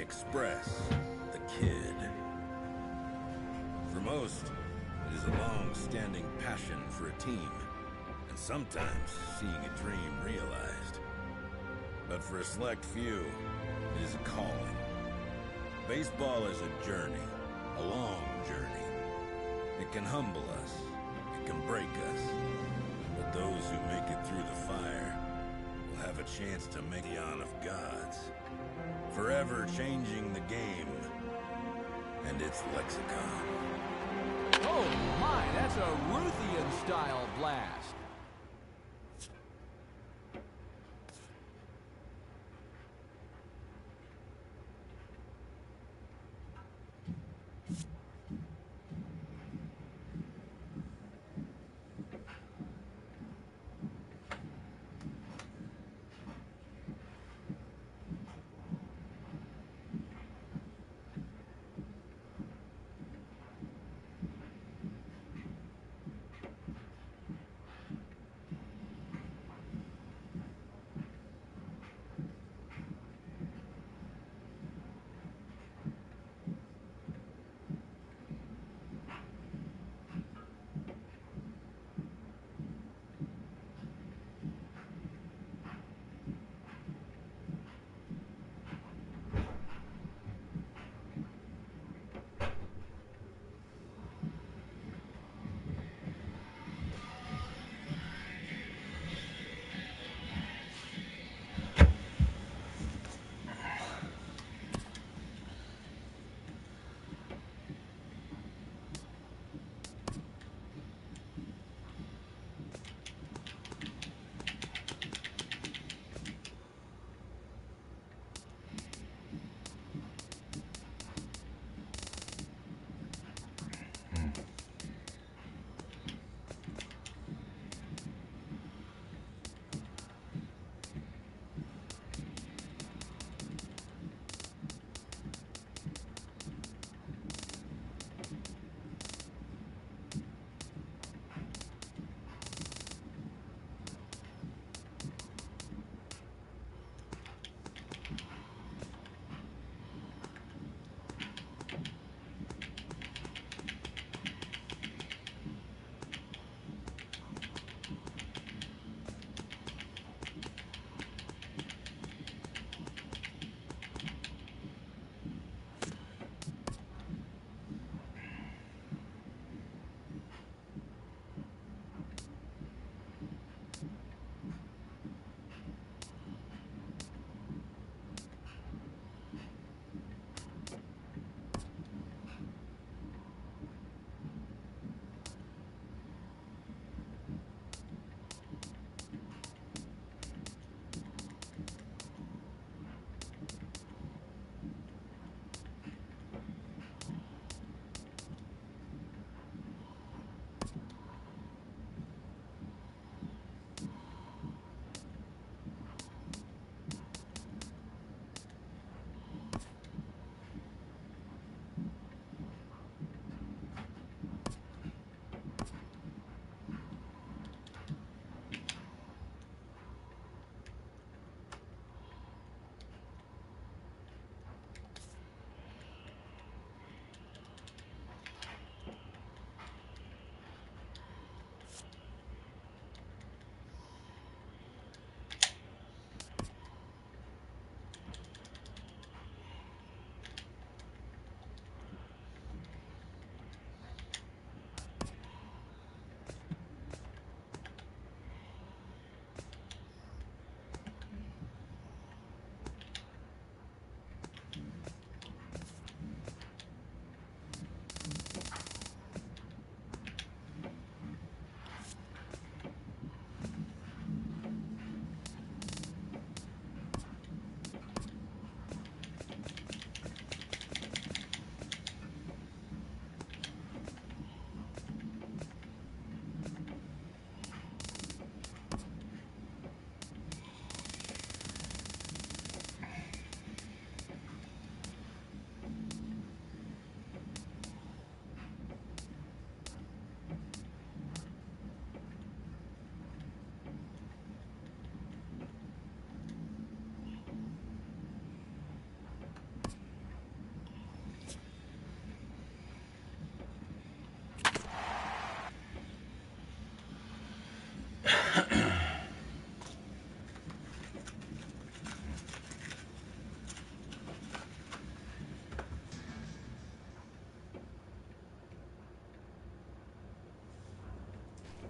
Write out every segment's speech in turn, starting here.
express the kid. For most, it is a long-standing passion for a team, and sometimes seeing a dream realized. But for a select few, it is a calling. Baseball is a journey, a long journey. It can humble us, it can break us, but those who make it through the fire will have a chance to make the on of gods, forever changing the game and its lexicon. Oh my, that's a Ruthian-style blast.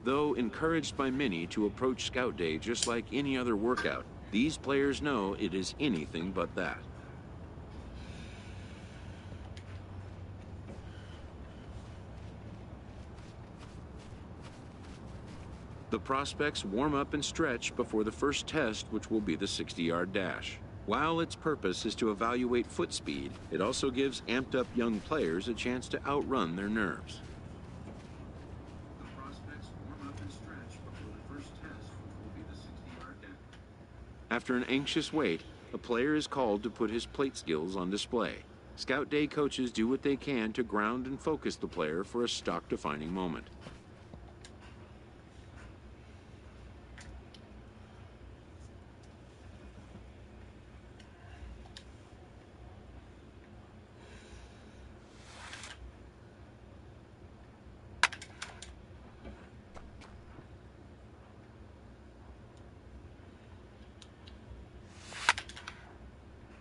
Though encouraged by many to approach Scout Day just like any other workout, these players know it is anything but that. The prospects warm up and stretch before the first test, which will be the 60-yard dash. While its purpose is to evaluate foot speed, it also gives amped-up young players a chance to outrun their nerves. The prospects warm up and stretch before the first test, which will be the 60-yard dash. After an anxious wait, a player is called to put his plate skills on display. Scout Day coaches do what they can to ground and focus the player for a stock-defining moment.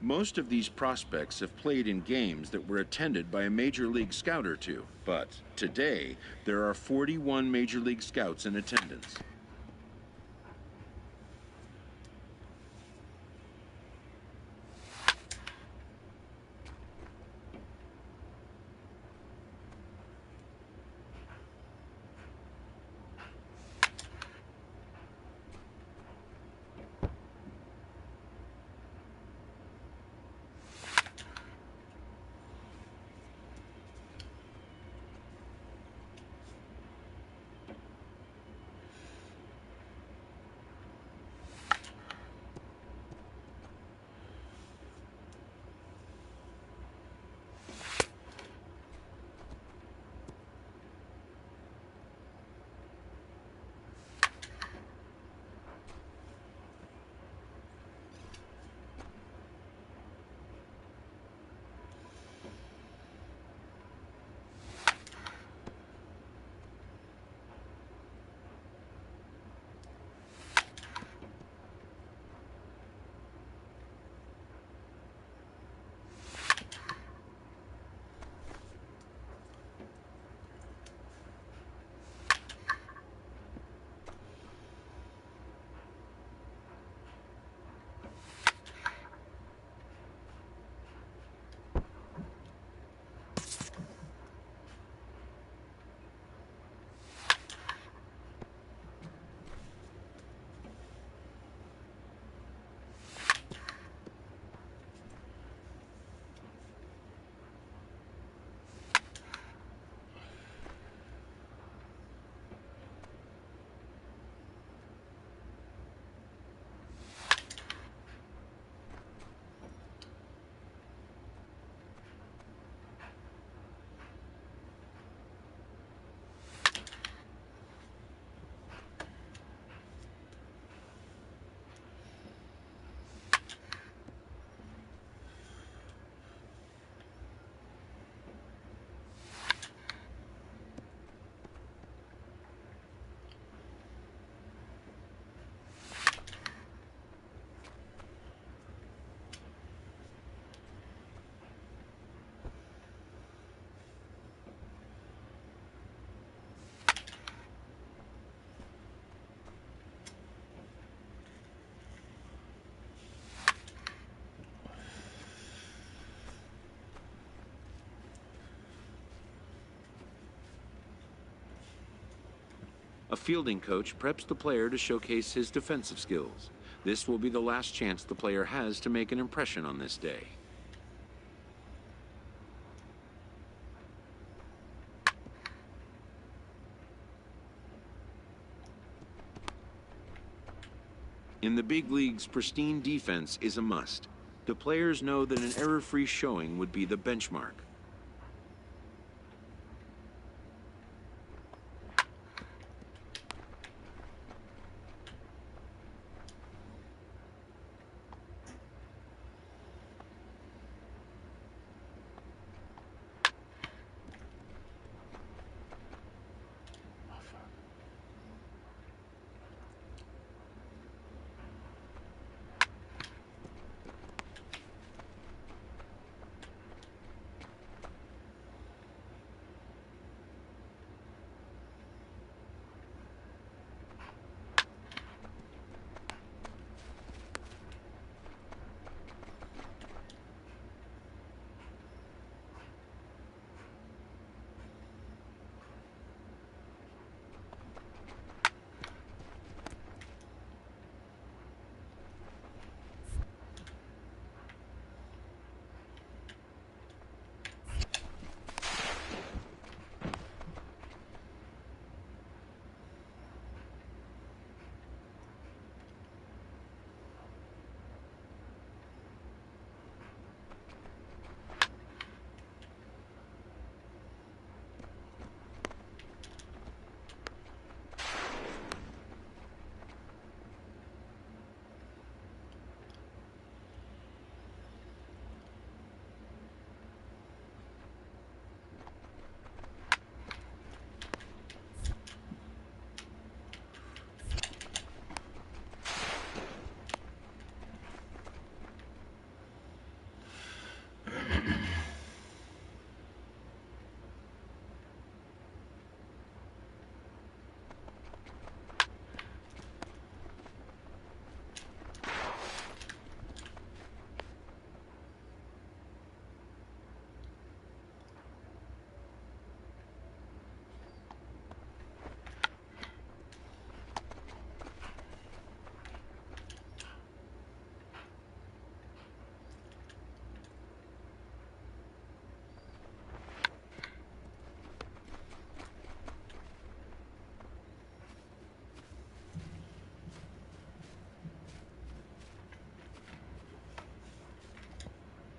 Most of these prospects have played in games that were attended by a Major League Scout or two, but today there are 41 Major League Scouts in attendance. A fielding coach preps the player to showcase his defensive skills. This will be the last chance the player has to make an impression on this day. In the big leagues, pristine defense is a must. The players know that an error-free showing would be the benchmark.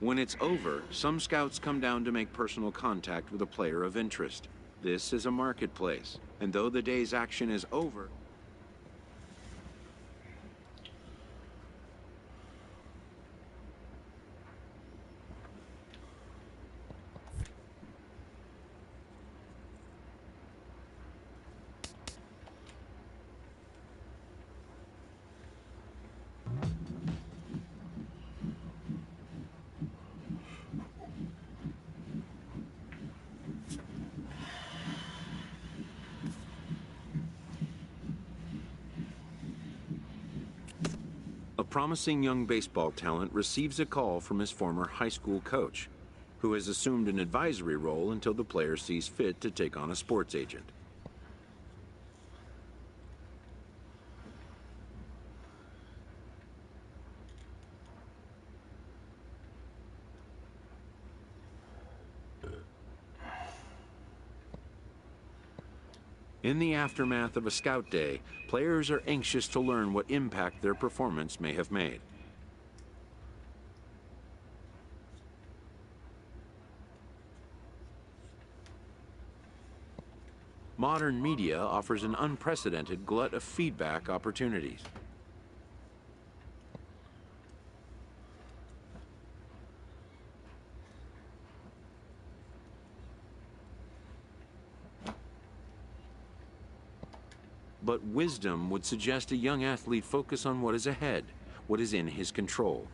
When it's over, some scouts come down to make personal contact with a player of interest. This is a marketplace, and though the day's action is over, a promising young baseball talent receives a call from his former high school coach, who has assumed an advisory role until the player sees fit to take on a sports agent. In the aftermath of a scout day, players are anxious to learn what impact their performance may have made. Modern media offers an unprecedented glut of feedback opportunities. But wisdom would suggest a young athlete focus on what is ahead, what is in his control.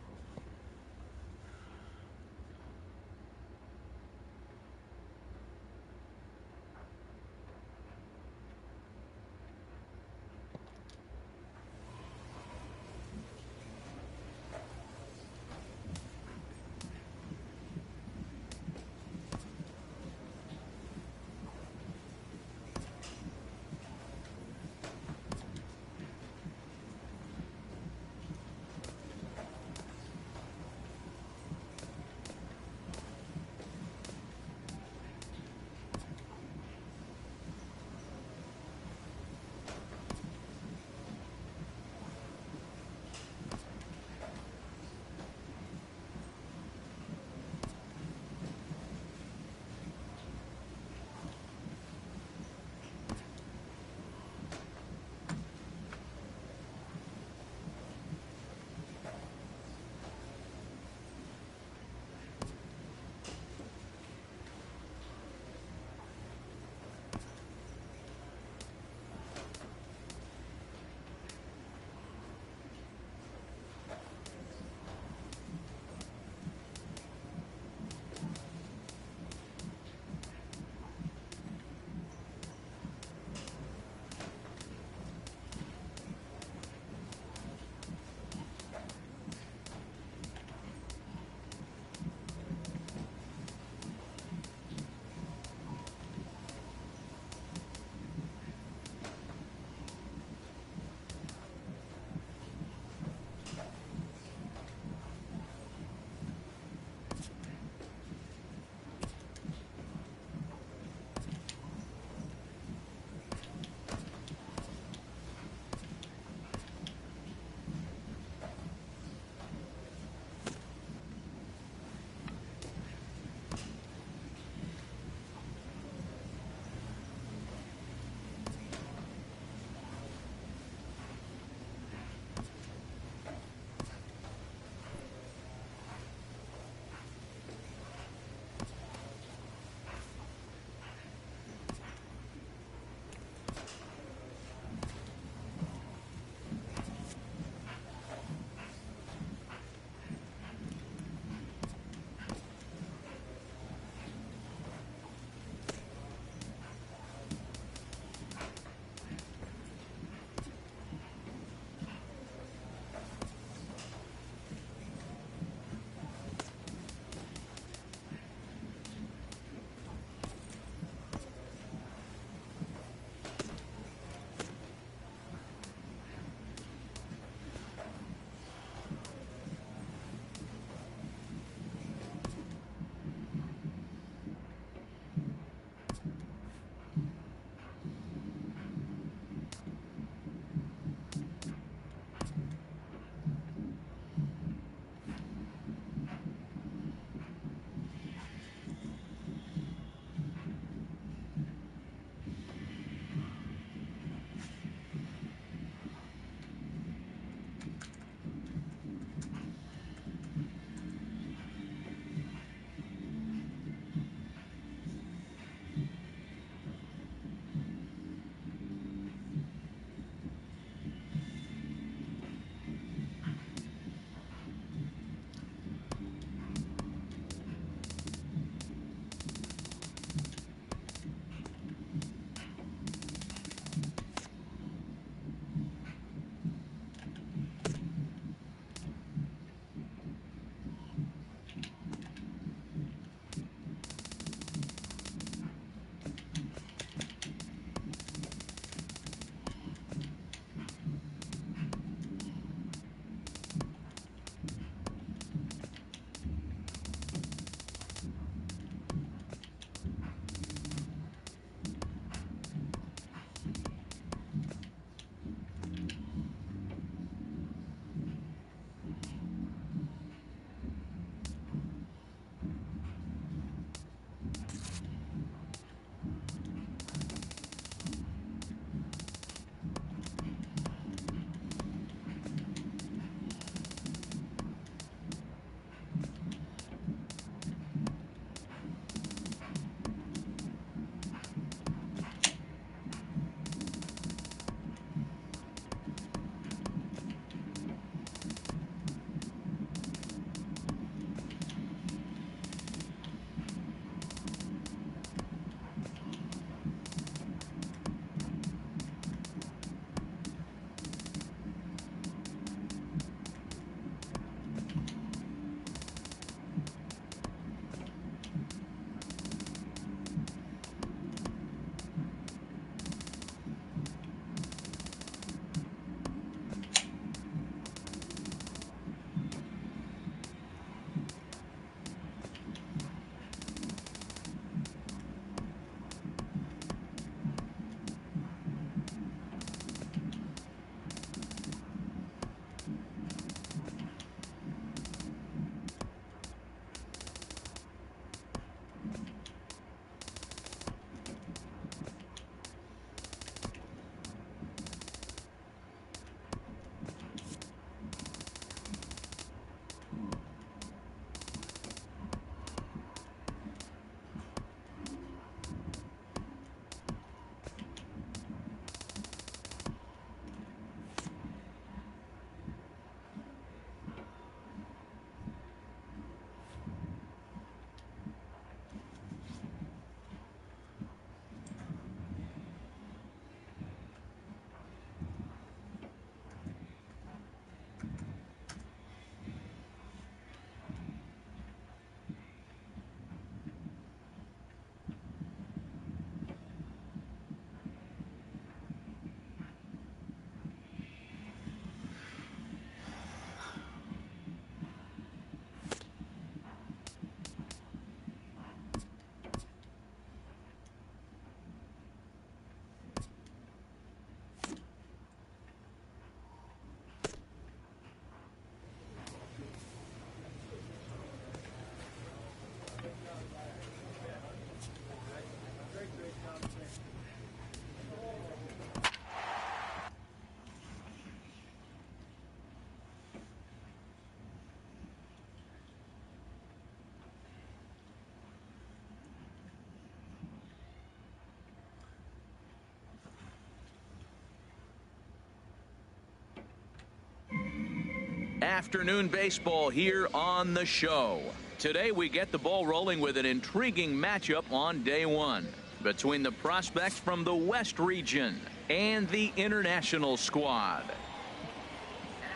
afternoon baseball here on the show. Today we get the ball rolling with an intriguing matchup on day one between the prospects from the West region and the international squad.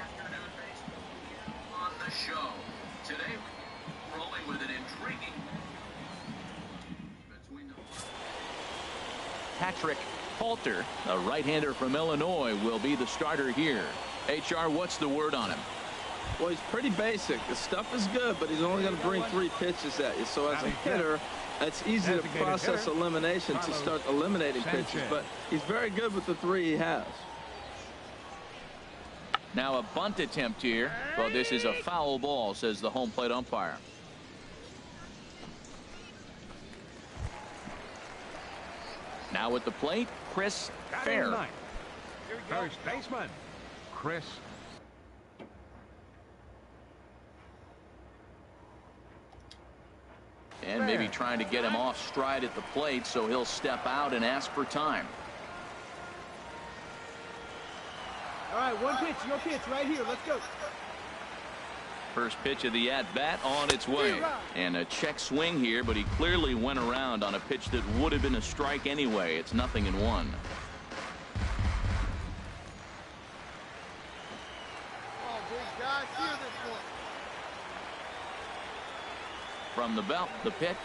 Afternoon baseball here on the show. Today we're rolling with an intriguing between the Patrick Halter, a right-hander from Illinois, will be the starter here. HR, what's the word on him? Well, he's pretty basic. The stuff is good, but he's only going to bring 3 pitches at you. So as a hitter, it's easy to process elimination to start eliminating pitches. But he's very good with the 3 he has. Now a bunt attempt here. Well, this is a foul ball, says the home plate umpire. Now at the plate, Chris Fair. First baseman, Chris. And maybe trying to get him off stride at the plate, so he'll step out and ask for time. All right, one pitch, your pitch right here. Let's go. First pitch of the at-bat on its way. And a check swing here, but he clearly went around on a pitch that would have been a strike anyway. It's 0-1. From the belt, the pitch.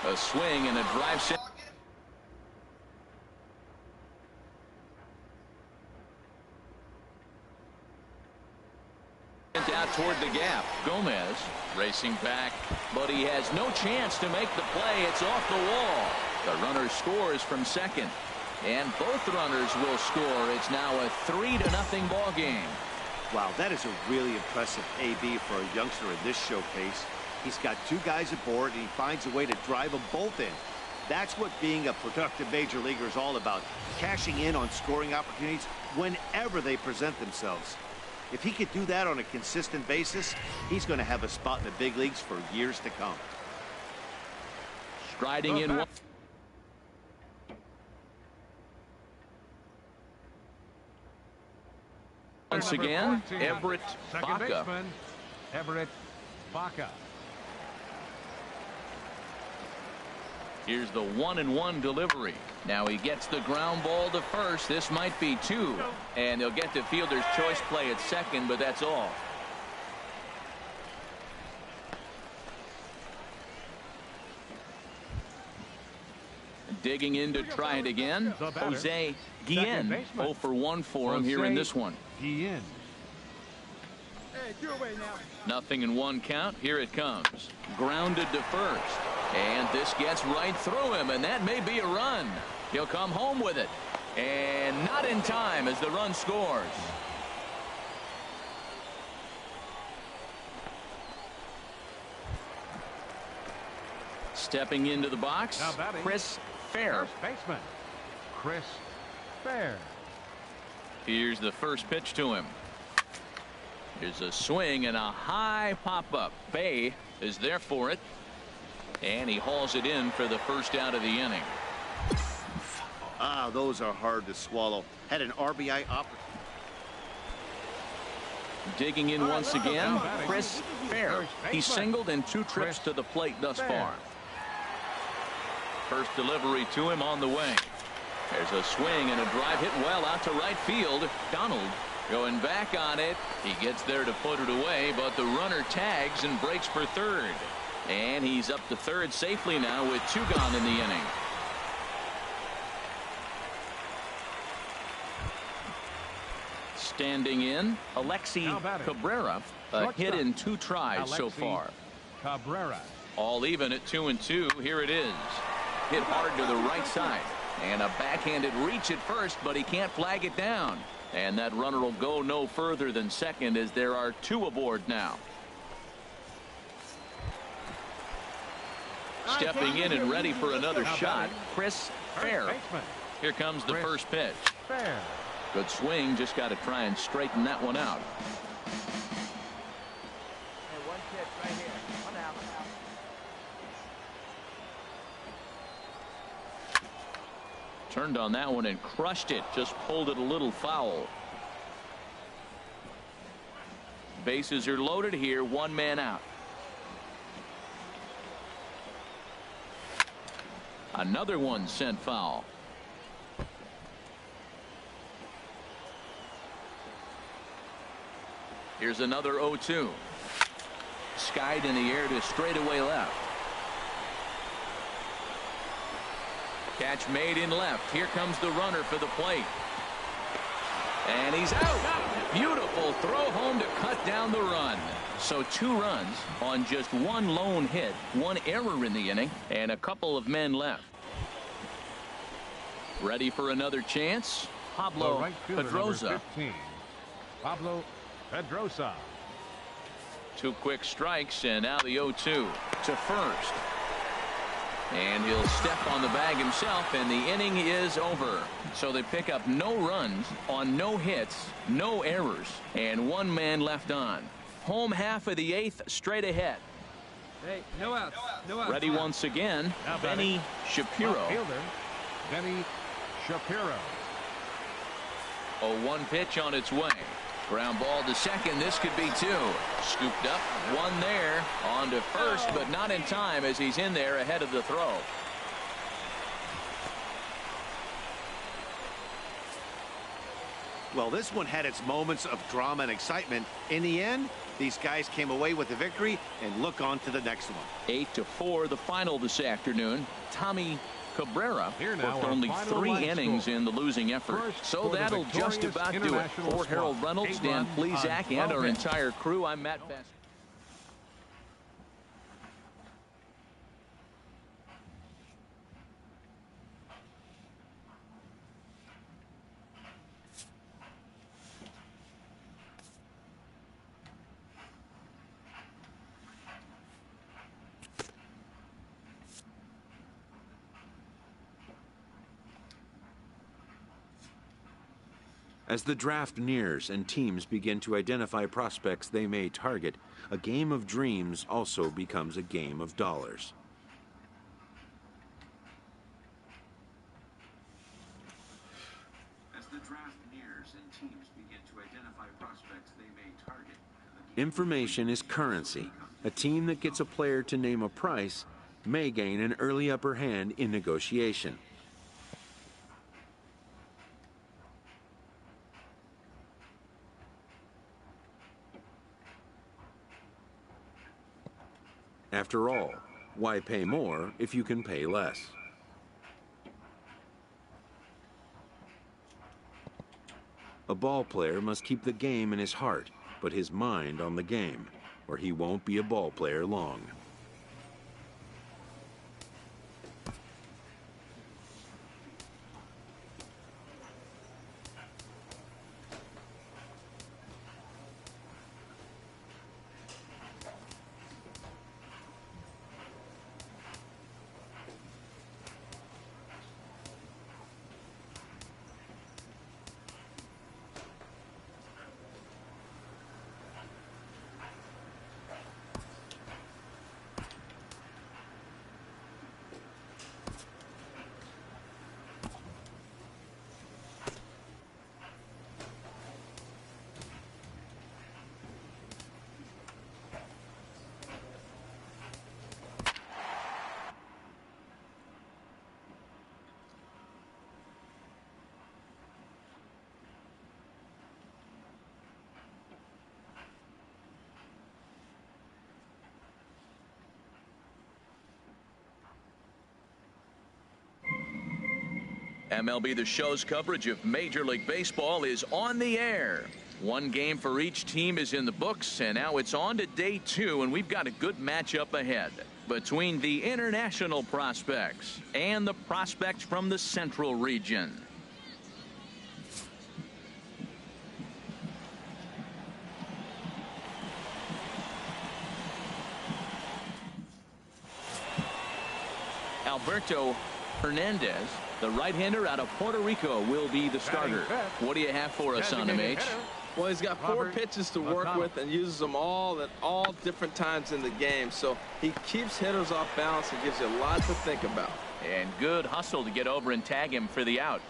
A swing and a drive set. Out toward the gap. Gomez racing back, but he has no chance to make the play. It's off the wall. The runner scores from second, and both runners will score. It's now a 3-0 ball game. Wow, that is a really impressive AB for a youngster in this showcase. He's got 2 guys aboard, and he finds a way to drive them both in. That's what being a productive major leaguer is all about, cashing in on scoring opportunities whenever they present themselves. If he could do that on a consistent basis, he's going to have a spot in the big leagues for years to come. Striding in one. Once again, Everett Baca. Everett Baca. Here's the 1-1 delivery. Now he gets the ground ball to first. This might be 2. And they'll get the fielder's choice play at second, but that's all. Digging in to try it again. Jose Guillen. 0 for 1 for him here in this one. Guillen. Hey, 0-1 count. Here it comes. Grounded to first. And this gets right through him, and that may be a run. He'll come home with it. And not in time as the run scores. Stepping into the box, Chris Fair. First baseman, Chris Fair. Here's the first pitch to him. Here's a swing and a high pop-up. Bay is there for it. And he hauls it in for the first out of the inning. Ah, those are hard to swallow. Had an RBI opportunity. Digging in once again, Chris Fair. He's singled in 2 trips to the plate thus far. First delivery to him on the way. There's a swing and a drive hit well out to right field. Donald going back on it. He gets there to put it away, but the runner tags and breaks for third. And he's up to third safely now with 2 gone in the inning. Standing in, Alexi Cabrera. A hit in 2 tries so far. Cabrera. All even at 2-2. Here it is. Hit hard to the right side. And a backhanded reach at first, but he can't flag it down. And that runner will go no further than second as there are 2 aboard now. Stepping in and ready for another shot, Chris Fair. Here comes the first pitch. Fair. Good swing, just got to try and straighten that one out. Hey, 1 pitch right here. 1 out. Turned on that one and crushed it. Just pulled it a little foul. Bases are loaded here, one man out. Another one sent foul. Here's another 0-2. Skied in the air to straightaway left. Catch made in left. Here comes the runner for the plate. And he's out. Beautiful throw home to cut down the run. So 2 runs on just 1 lone hit, 1 error in the inning, and a couple of men left. Ready for another chance? Pablo Right Pedrosa. 15, Pablo Pedrosa. 2 quick strikes, and now the 0-2 to first. And he'll step on the bag himself, and the inning is over. So they pick up no runs on no hits, no errors, and 1 man left on. Home half of the 8th straight ahead. Hey, no outs. No outs. Ready once again, Now Benny Shapiro. Fielder, Benny Shapiro. 0-1 pitch on its way. Ground ball to second. This could be 2. Scooped up, 1 there. On to first, but not in time as he's in there ahead of the throw. Well, this one had its moments of drama and excitement. In the end, these guys came away with the victory and look on to the next one. 8-4 the final this afternoon. Tommy Cabrera Here now, worked our only final 3 line innings score. in the losing effort. First So for the that'll just victorious about do it. international For Harold squad. Reynolds, 8 Dan runs Plesac, on and our 12 hits. entire crew, I'm Matt Fest. As the draft nears and teams begin to identify prospects they may target, a game of dreams also becomes a game of dollars. As the draft nears and teams begin to identify prospects they may target, information is currency. A team that gets a player to name a price may gain an early upper hand in negotiation. After all, why pay more if you can pay less? A ball player must keep the game in his heart, but his mind on the game, or he won't be a ball player long. MLB The Show's coverage of Major League Baseball is on the air. 1 game for each team is in the books, and now it's on to day 2, and we've got a good matchup ahead between the international prospects and the prospects from the Central region. Alberto Hernandez, the right-hander out of Puerto Rico, will be the starter. What do you have for us on him, H? Well, he's got 4 pitches to work with and uses them all at all different times in the game. So he keeps hitters off balance and gives you a lot to think about. And good hustle to get over and tag him for the out.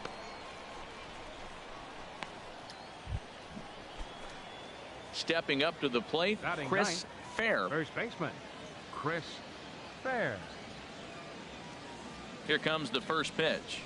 Stepping up to the plate, Batting Chris ninth, Fair. First baseman, Chris Fair. Here comes the first pitch.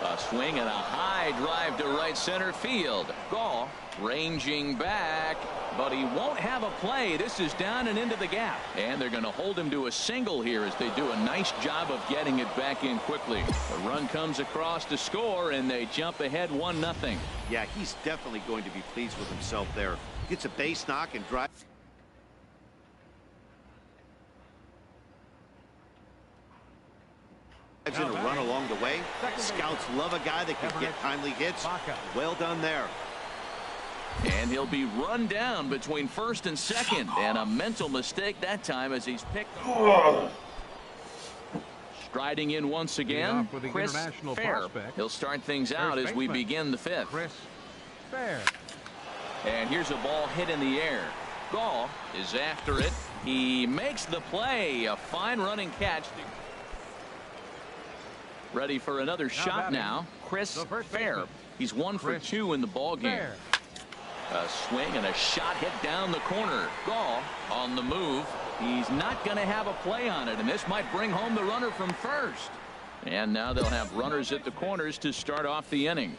A swing and a high drive to right center field. Gall ranging back, but he won't have a play. This is down and into the gap, and they're going to hold him to a single here as they do a nice job of getting it back in quickly. The run comes across to score, and they jump ahead 1-0. Yeah, he's definitely going to be pleased with himself there. Gets a base knock and drive. In a run along the way. Scouts love a guy that can get timely hits. Well done there. And he'll be run down between first and second, and a mental mistake that time as he's picked. Striding in once again, Chris Fair. He'll start things out as we begin the fifth. Chris Fair. And here's a ball hit in the air. Gall is after it. He makes the play. A fine running catch. Ready for another shot now. Chris Fair. He's 1 for 2 in the ball game. A swing and a shot hit down the corner. Gall on the move. He's not going to have a play on it, and this might bring home the runner from first. And now they'll have runners at the corners to start off the inning.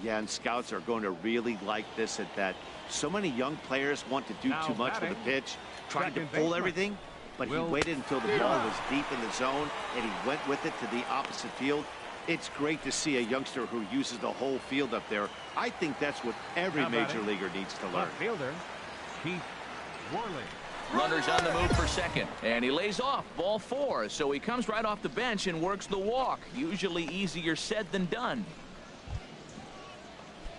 Yeah, and scouts are going to really like this at that. So many young players want to do too much with the pitch, trying to pull everything. But he waited until the ball was deep in the zone, and he went with it to the opposite field. It's great to see a youngster who uses the whole field up there. I think that's what every major leaguer needs to learn. Left fielder, Keith Worley. Runners on the move for second, and he lays off ball 4, so he comes right off the bench and works the walk. Usually easier said than done.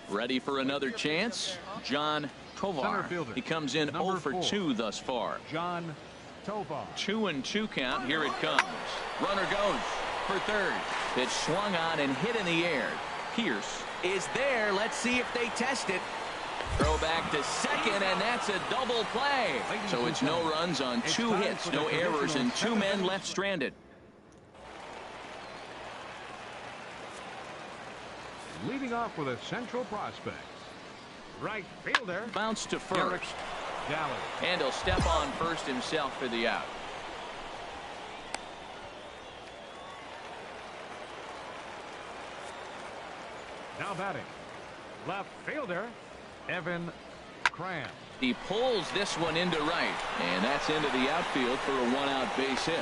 Ready for another chance? John Tovar. He comes in 0 for 2 thus far. John Tovar. 2-2 count. Here it comes. Runner goes for third. Pitch swung on and hit in the air. Pierce is there. Let's see if they test it. Throw back to second, and that's a double play. So it's no runs on 2 hits, no errors, and 2 men left stranded. Leading off with a Central prospect. Right fielder. Bounce to first. And he'll step on first himself for the out. Now batting. Left fielder, Evan Cram. He pulls this one into right, and that's into the outfield for a 1-out base hit.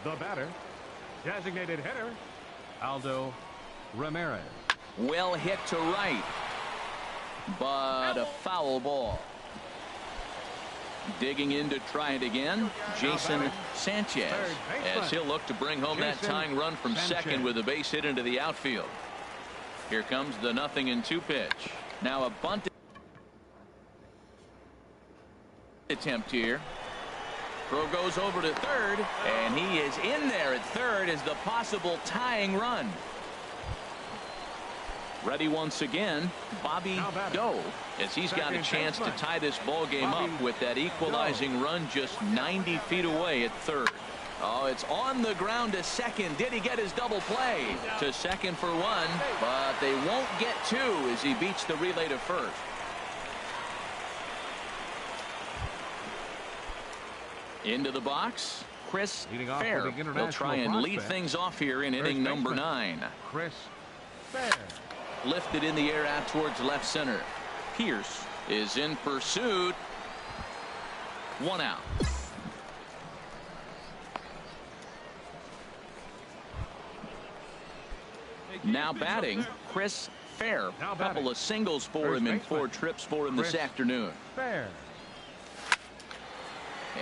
The batter, designated hitter, Aldo Ramirez. Well hit to right, but a foul ball. Digging in to try it again, Jason Sanchez, as he'll look to bring home that tying run from second with a base hit into the outfield. Here comes the 0-2 pitch. Now a bunt attempt here. Throw goes over to third, and he is in there at third as the possible tying run. Ready once again, Bobby Doe, as he's got a chance to tie this ball game up with that equalizing run just 90 feet away at third. Oh, it's on the ground to second. Did he get his double play? To second for 1, but they won't get 2 as he beats the relay to first. Into the box, Chris Fair. They'll try and lead things off here in inning number 9. Chris Fair. Lifted in the air out towards left center. Pierce is in pursuit. 1 out. Now batting, Chris Fair. A couple of singles for him in 4 trips for him this afternoon. Fair.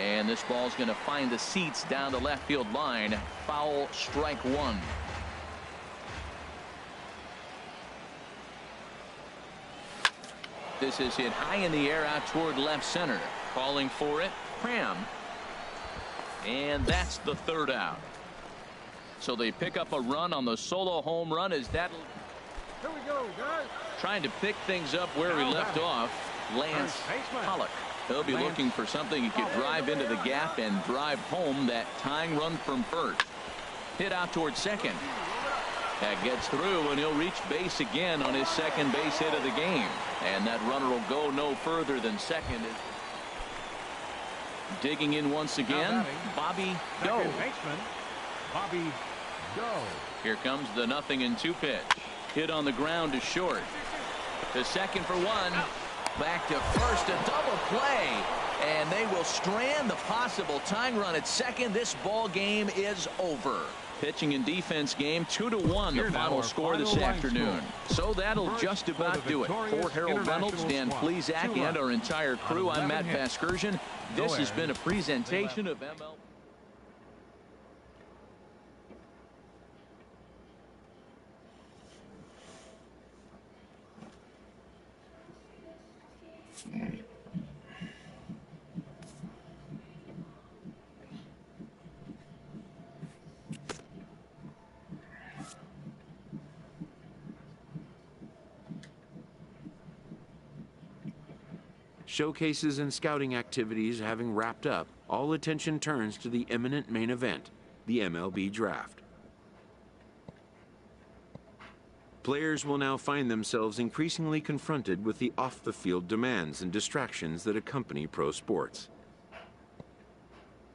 And this ball's going to find the seats down the left field line. Foul, strike 1. This is hit high in the air out toward left center. Calling for it, Cram. And that's the 3rd out. So they pick up a run on the solo home run as that. Here we go, guys. Trying to pick things up where he left off, Lance Pollock. He'll be looking for something he could drive into the gap and drive home that tying run from first. Hit out towards second. That gets through, and he'll reach base again on his second base hit of the game. And that runner will go no further than second. Digging in once again, Bobby Doe. Baseman, Bobby Doe. Here comes the 0-2 pitch. Hit on the ground to short. To second for one. Back to first, a double play. And they will strand the possible tying run at second. This ball game is over. Pitching and defense game 2-1, the final score this afternoon. So that'll just about do it. For Harold Reynolds, Dan Plesac, and our entire crew, I'm Matt Vasgersian. This has been a presentation of MLB. Showcases and scouting activities having wrapped up, all attention turns to the imminent main event, the MLB Draft. Players will now find themselves increasingly confronted with the off-the-field demands and distractions that accompany pro sports.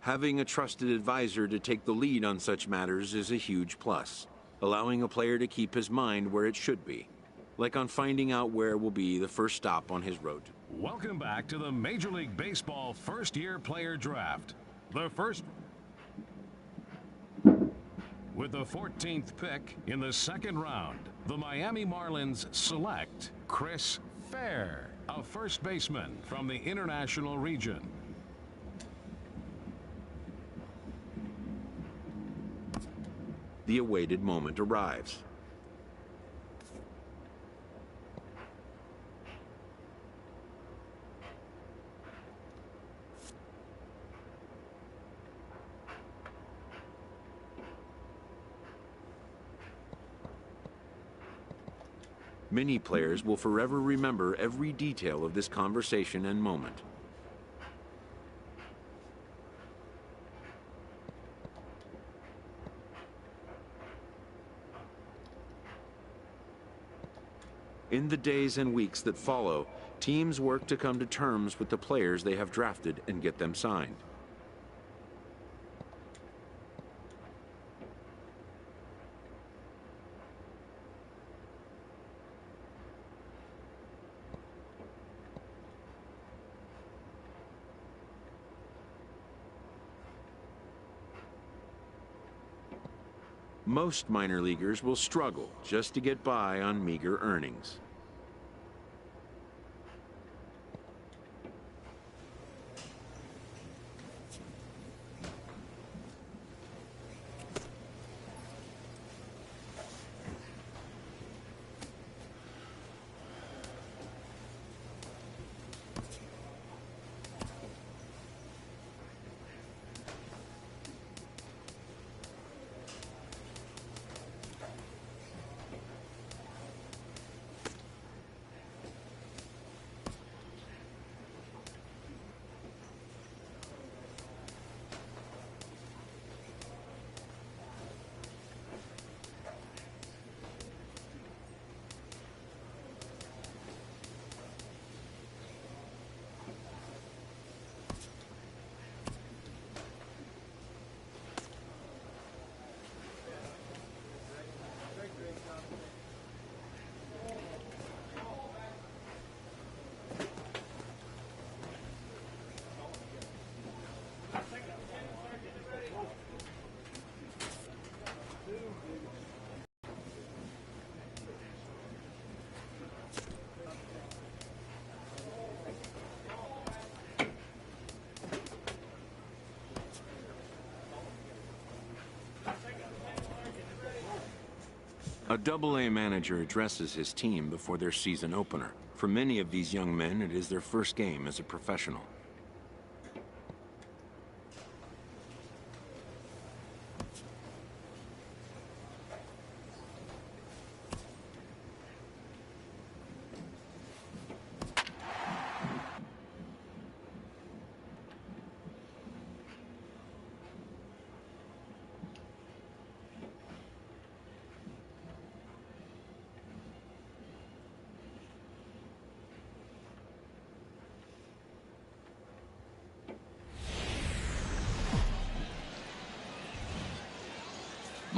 Having a trusted advisor to take the lead on such matters is a huge plus, allowing a player to keep his mind where it should be, like on finding out where will be the first stop on his road to. Welcome back to the Major League Baseball first-year player draft. The first with the 14th pick in the second round, the Miami Marlins select Chris Fair, a first baseman from the International Region. The awaited moment arrives. Many players will forever remember every detail of this conversation and moment. In the days and weeks that follow, teams work to come to terms with the players they have drafted and get them signed. Most minor leaguers will struggle just to get by on meager earnings. A Double-A manager addresses his team before their season opener. For many of these young men, it is their first game as a professional.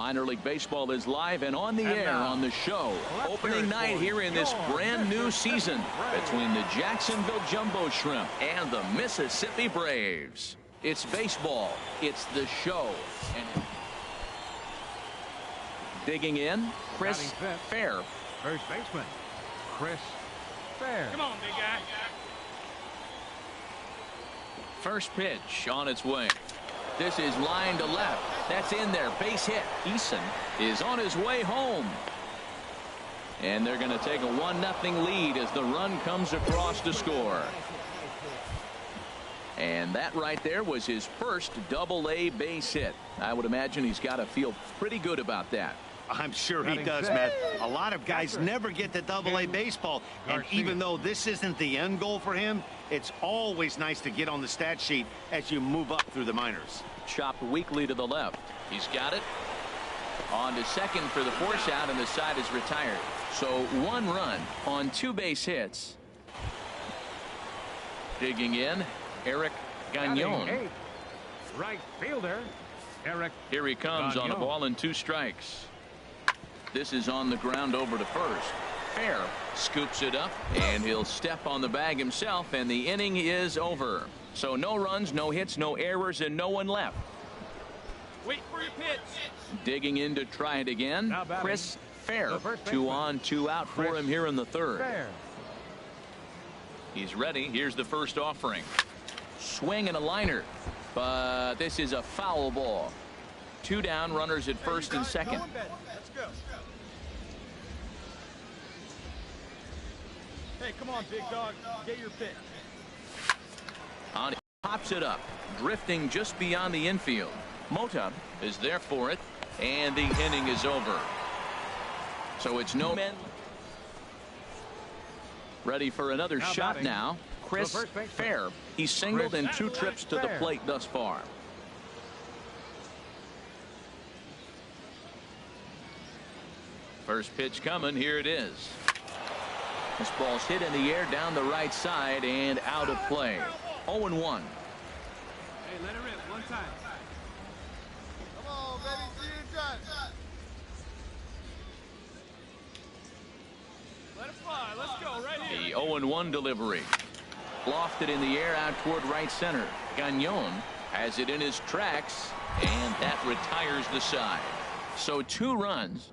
Minor League Baseball is live and on the air on the show. Opening night here in this brand new season between the Jacksonville Jumbo Shrimp and the Mississippi Braves. It's baseball. It's the show. And digging in, Chris Fair. First baseman, Chris Fair. Come on, big guy. First pitch on its way. This is line to left. That's in there. Base hit. Eason is on his way home. And they're going to take a 1-0 lead as the run comes across to score. And that right there was his first double-A base hit. I would imagine he's got to feel pretty good about that. I'm sure he does, Matt. A lot of guys never get to double-A baseball. And even though this isn't the end goal for him, it's always nice to get on the stat sheet as you move up through the minors. Chopped weakly to the left. He's got it. On to second for the force out, and the side is retired. So 1 run on 2 base hits. Digging in, Eric Gagnon. Right fielder, Eric. Here he comes on a ball and 2 strikes. This is on the ground over to first. Fair scoops it up, and he'll step on the bag himself, and the inning is over. So no runs, no hits, no errors, and no one left. Wait for your pitch. Digging in to try it again, Chris Fair. 2 on, 2 out for him here in the third. Fair. He's ready. Here's the first offering. Swing and a liner, but this is a foul ball. 2 down, runners at first and second. Let's go. Hey, come on, big dog. Get your pitch. On, pops it up, drifting just beyond the infield. Mota is there for it, and the inning is over. So it's no men. Ready for another shot now. Chris Fair. He's singled in 2 trips to the plate thus far. First pitch coming. Here it is. This ball's hit in the air down the right side and out of play. 0-1. Hey, let it rip 1 time. Come on, baby. See it done. Let it fly. Let's go right here. The 0-1 delivery. Lofted in the air out toward right center. Gagnon has it in his tracks, and that retires the side. So 2 runs.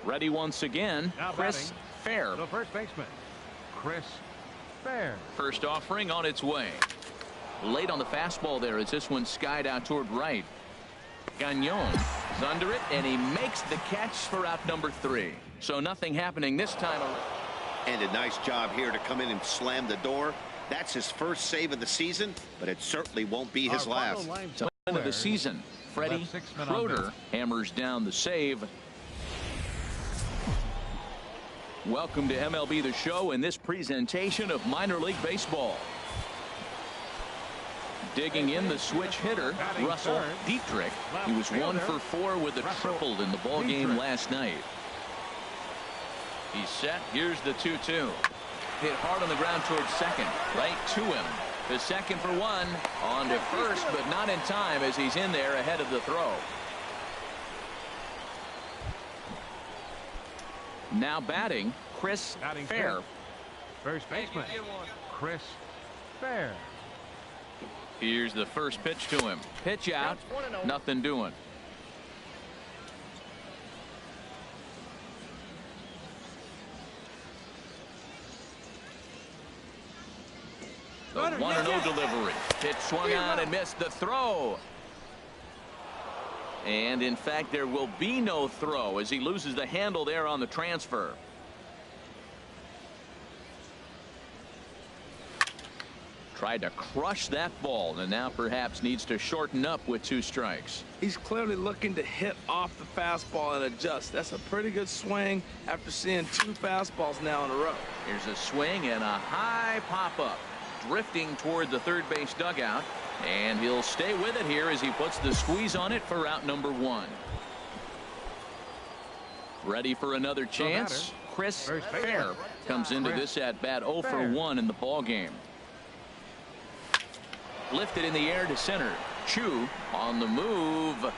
Ready once again, Chris Fair. The first baseman, Chris Fair. First offering on its way. Late on the fastball there as this one skied out toward right. Gagnon is under it, and he makes the catch for out number 3. So nothing happening this time. And a nice job here to come in and slam the door. That's his first save of the season, but it certainly won't be his last. So end of the season, Freddie Schroeder hammers down the save. Welcome to MLB The Show in this presentation of minor league baseball. Digging in the switch hitter, Russell Dietrich. He was 1 for 4 with a triple in the ball game last night. He's set. Here's the 2-2. Hit hard on the ground towards second. Right to him. The second for 1. On to first, but not in time as he's in there ahead of the throw. Now batting, Chris Fair. First baseman, Chris Fair. Here's the first pitch to him. Pitch out. Nothing doing. The 1-0 delivery. Pitch swung on and missed the throw. And in fact, there will be no throw as he loses the handle there on the transfer. Tried to crush that ball, and now perhaps needs to shorten up with 2 strikes. He's clearly looking to hit off the fastball and adjust. That's a pretty good swing after seeing 2 fastballs now in a row. Here's a swing and a high pop-up. Drifting toward the third base dugout, and he'll stay with it here as he puts the squeeze on it for out number 1. Ready for another chance. Chris Fair comes into this at bat 0 for 1 in the ball game. Lifted in the air to center. Chu on the move,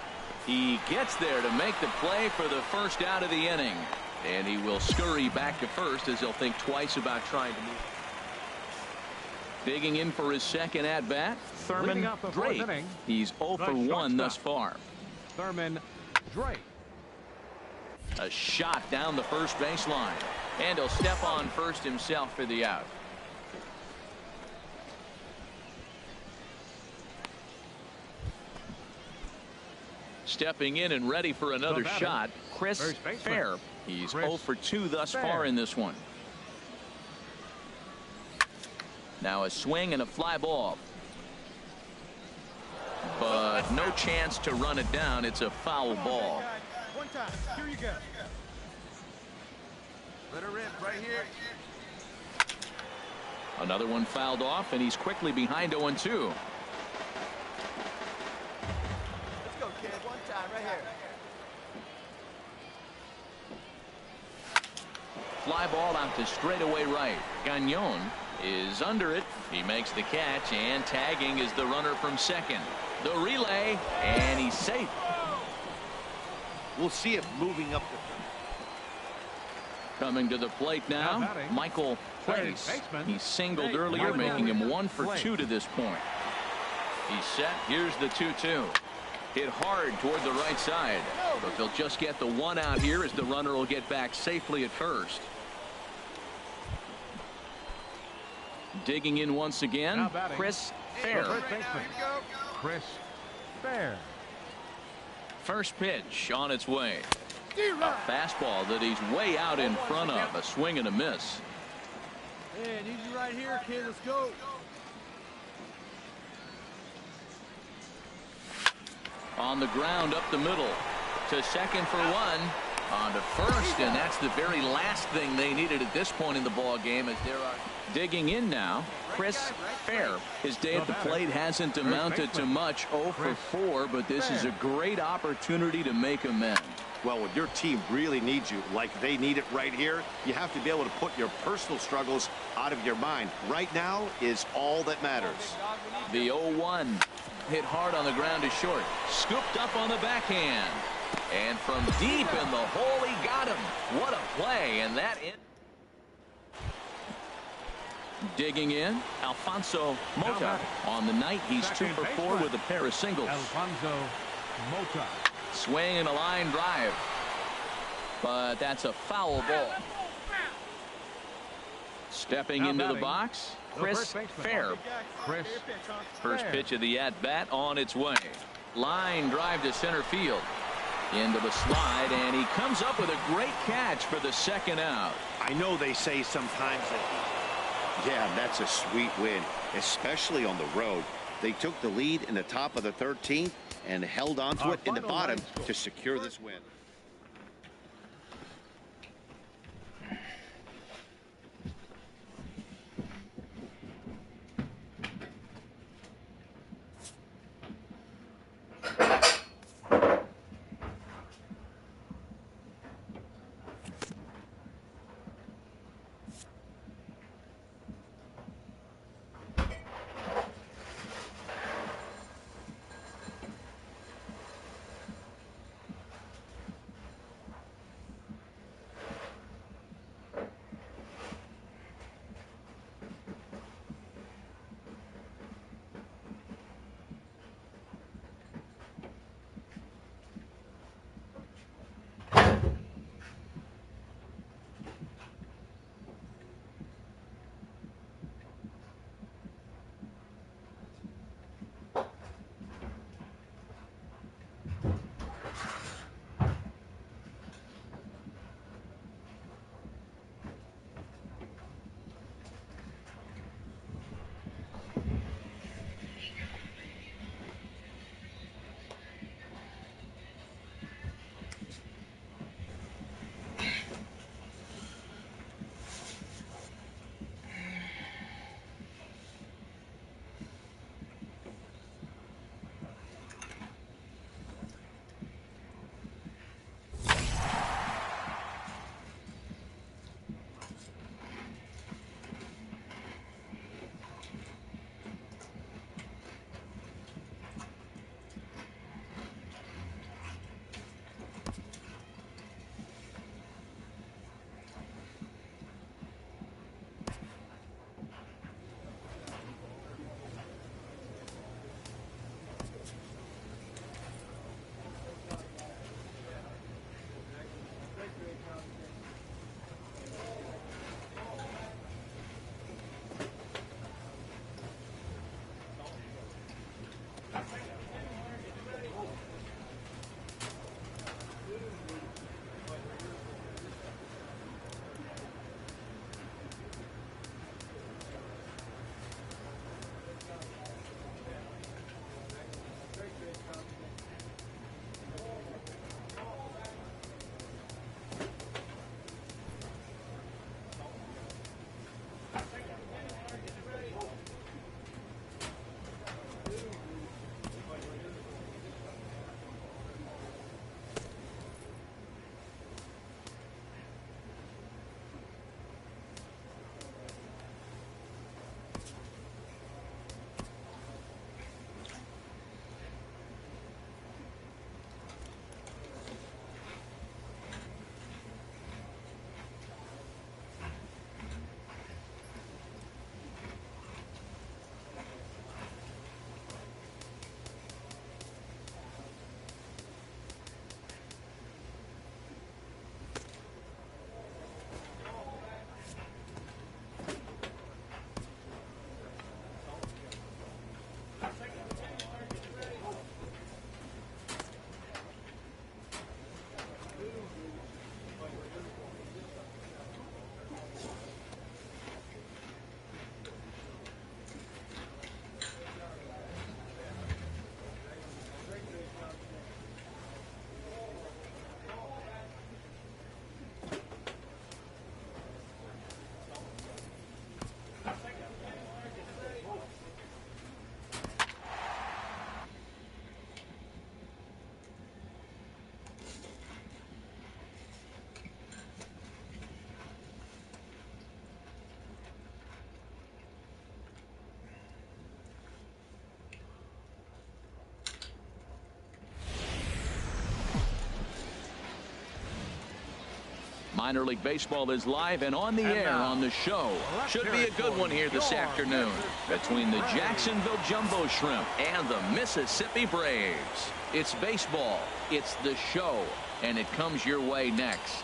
He gets there to make the play for the first out of the inning. And he will scurry back to first as he'll think twice about trying to move. Digging in for his second at-bat, Thurman Drake. He's 0 for 1 thus far. Thurman Drake. A shot down the first baseline. And he'll step on first himself for the out. Stepping in and ready for another shot, Chris Fair. He's 0 for 2 thus far in this one. Now a swing and a fly ball. But no chance to run it down. It's a foul ball. One time. Here you go. Let her rip right here. Another one fouled off, and he's quickly behind 0-2. Let's go, kid. One time right here. Fly ball out to straightaway right. Gagnon is under it. He makes the catch, and tagging is the runner from second. The relay, and he's safe. We'll see it moving up the. Coming to the plate now, Michael Place. He singled earlier, making him 1 for 2 to this point. He's set. Here's the 2-2. Hit hard toward the right side, but they'll just get the 1 out here as the runner will get back safely at first. Digging in once again, Chris Fair. Chris Fair. First pitch on its way. A fastball that he's way out in front of. A swing and a miss. Hey, need you right here, kid. Let's go. On the ground up the middle to second for 1. On to first, and that's the very last thing they needed at this point in the ball game. As there are digging in now, Chris Fair. His day at the plate hasn't amounted to much. 0 for 4, but this is a great opportunity to make amends. Well, when your team really needs you, like they need it right here, you have to be able to put your personal struggles out of your mind. Right now is all that matters. The 0-1 hit hard on the ground is short. Scooped up on the backhand. And from deep in the hole, he got him. What a play, and that in. Digging in, Alfonso Mota. On the night, he's 2 for 4 with a pair of singles. Alfonso Mota. Swing and a line drive. But that's a foul ball. Stepping into the box, Chris Fair. Chris First pitch of the at-bat on its way. Line drive to center field. Into the slide, and he comes up with a great catch for the second out. I know they say sometimes that, yeah, that's a sweet win, especially on the road. They took the lead in the top of the 13th and held on to it in the bottom to secure this win. Minor League Baseball is live and on the air on the show. Should be a good one here this afternoon between the Jacksonville Jumbo Shrimp and the Mississippi Braves. It's baseball, it's the show, and it comes your way next.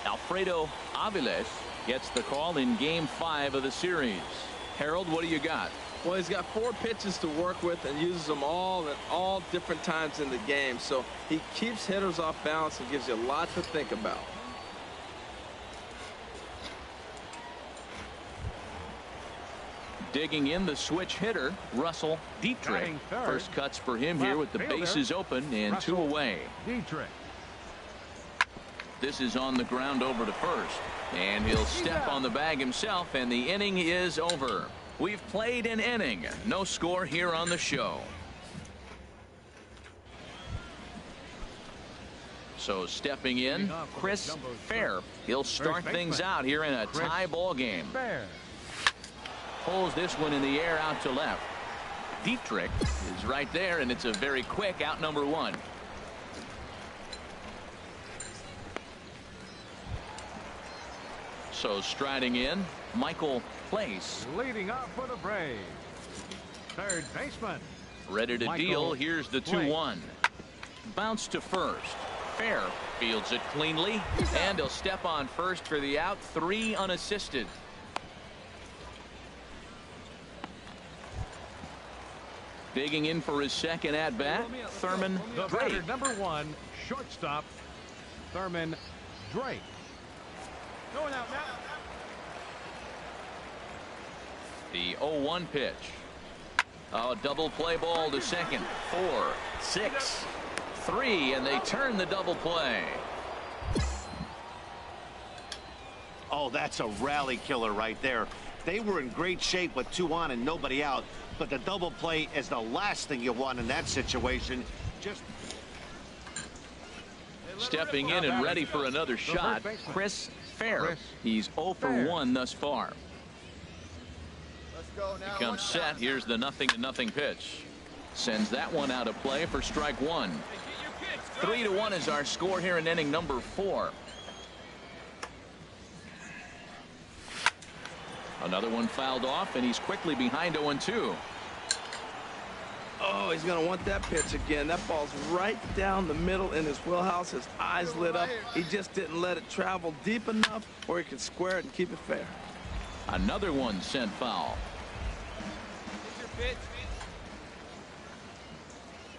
Alfredo Aviles gets the call in Game 5 of the series. Harold, what do you got? Well, he's got 4 pitches to work with and uses them all at all different times in the game. So he keeps hitters off balance and gives you a lot to think about. Digging in, the switch hitter, Russell Dietrich. First cuts for him here with the bases open and 2 away. Dietrich. This is on the ground over to first. And he'll step on the bag himself, and the inning is over. We've played an inning. No score here on the show. So stepping in, Chris Fair. He'll start things out here in a tie ball game. Pulls this one in the air out to left. Dietrich is right there, and it's a very quick out number 1. So striding in, Michael Place. Leading up for the Braves. Third baseman. Ready to deal. Here's the 2-1. Bounce to first. Fair fields it cleanly, and he'll step on first for the out. 3 unassisted. Digging in for his second at bat, Thurman Drake. Number 1, shortstop, Thurman Drake. Going out now. The 0-1 pitch. Oh, double play ball to second. 4, 6, 3, and they turn the double play. Oh, that's a rally killer right there. They were in great shape with 2 on and nobody out, but the double play is the last thing you want in that situation. Just stepping in and ready for another shot, Chris Fair. He's 0 for 1 thus far. He comes set. Here's the 0-0 pitch. Sends that one out of play for strike 1. 3-1 is our score here in inning number 4. Another one fouled off, and he's quickly behind 0-2. Oh, he's going to want that pitch again. That ball's right down the middle in his wheelhouse. His eyes lit up. He just didn't let it travel deep enough where he could square it and keep it fair. Another one sent foul.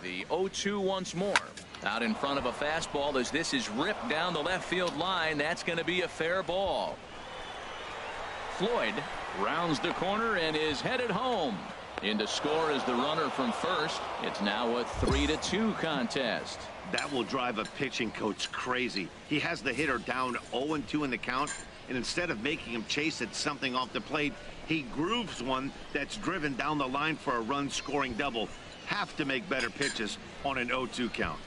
The 0-2 once more. Out in front of a fastball as this is ripped down the left field line. That's going to be a fair ball. Floyd rounds the corner and is headed home. In to score is the runner from first. It's now a 3-2 contest. that will drive a pitching coach crazy. He has the hitter down 0-2 in the count, and instead of making him chase at something off the plate, he grooves one that's driven down the line for a run-scoring double. Have to make better pitches on an 0-2 count.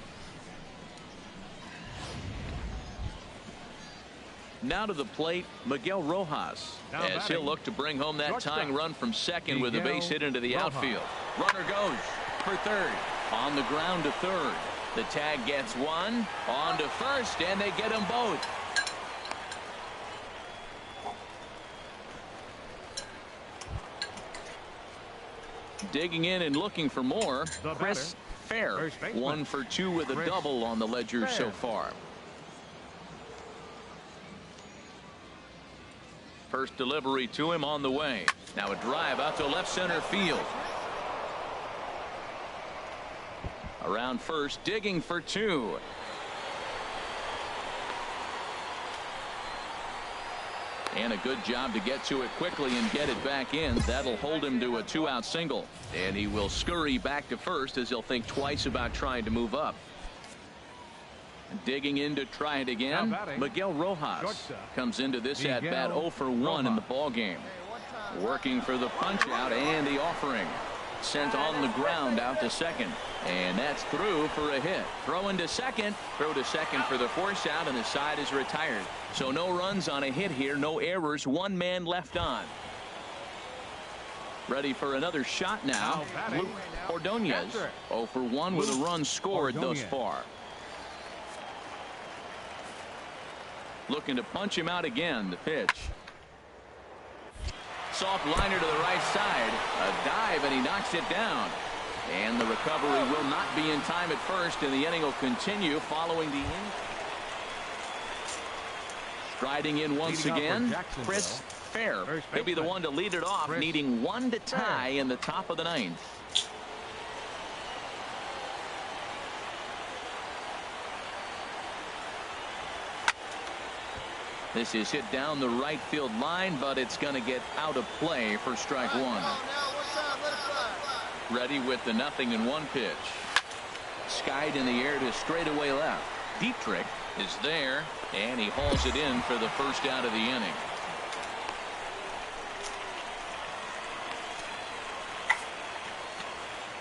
Now to the plate, Miguel Rojas, as he'll look to bring home that tying run from second with a base hit into the outfield. Runner goes for third. On the ground to third. The tag gets one. On to first, and they get them both. Digging in and looking for more, Chris Fair. 1 for 2 with a double on the ledger so far. First delivery to him on the way. Now a drive out to left center field. Around first, digging for 2. And a good job to get to it quickly and get it back in. That'll hold him to a 2-out single. And he will scurry back to first as he'll think twice about trying to move up. Digging in to try it again. Miguel Rojas comes into this at bat 0 for 1 in the ball game. Working for the punch out and the offering. Sent on the ground out to second. And that's through for a hit. Throw into second. Throw to second for the force out, and the side is retired. So no runs on a hit here. No errors. 1 man left on. Ready for another shot now. Luke Ordonez. 0 for 1 with a run scored thus far. Looking to punch him out again. The pitch. Soft liner to the right side. A dive, and he knocks it down. And the recovery will not be in time at first, and the inning will continue following the inning. Striding in once again, Chris Fair. He'll be the one to lead it off, needing one to tie in the top of the ninth. This is hit down the right field line, but it's going to get out of play for strike one. Ready with the 0-1 pitch. Skied in the air to straightaway left. Dietrich is there, and he hauls it in for the first out of the inning.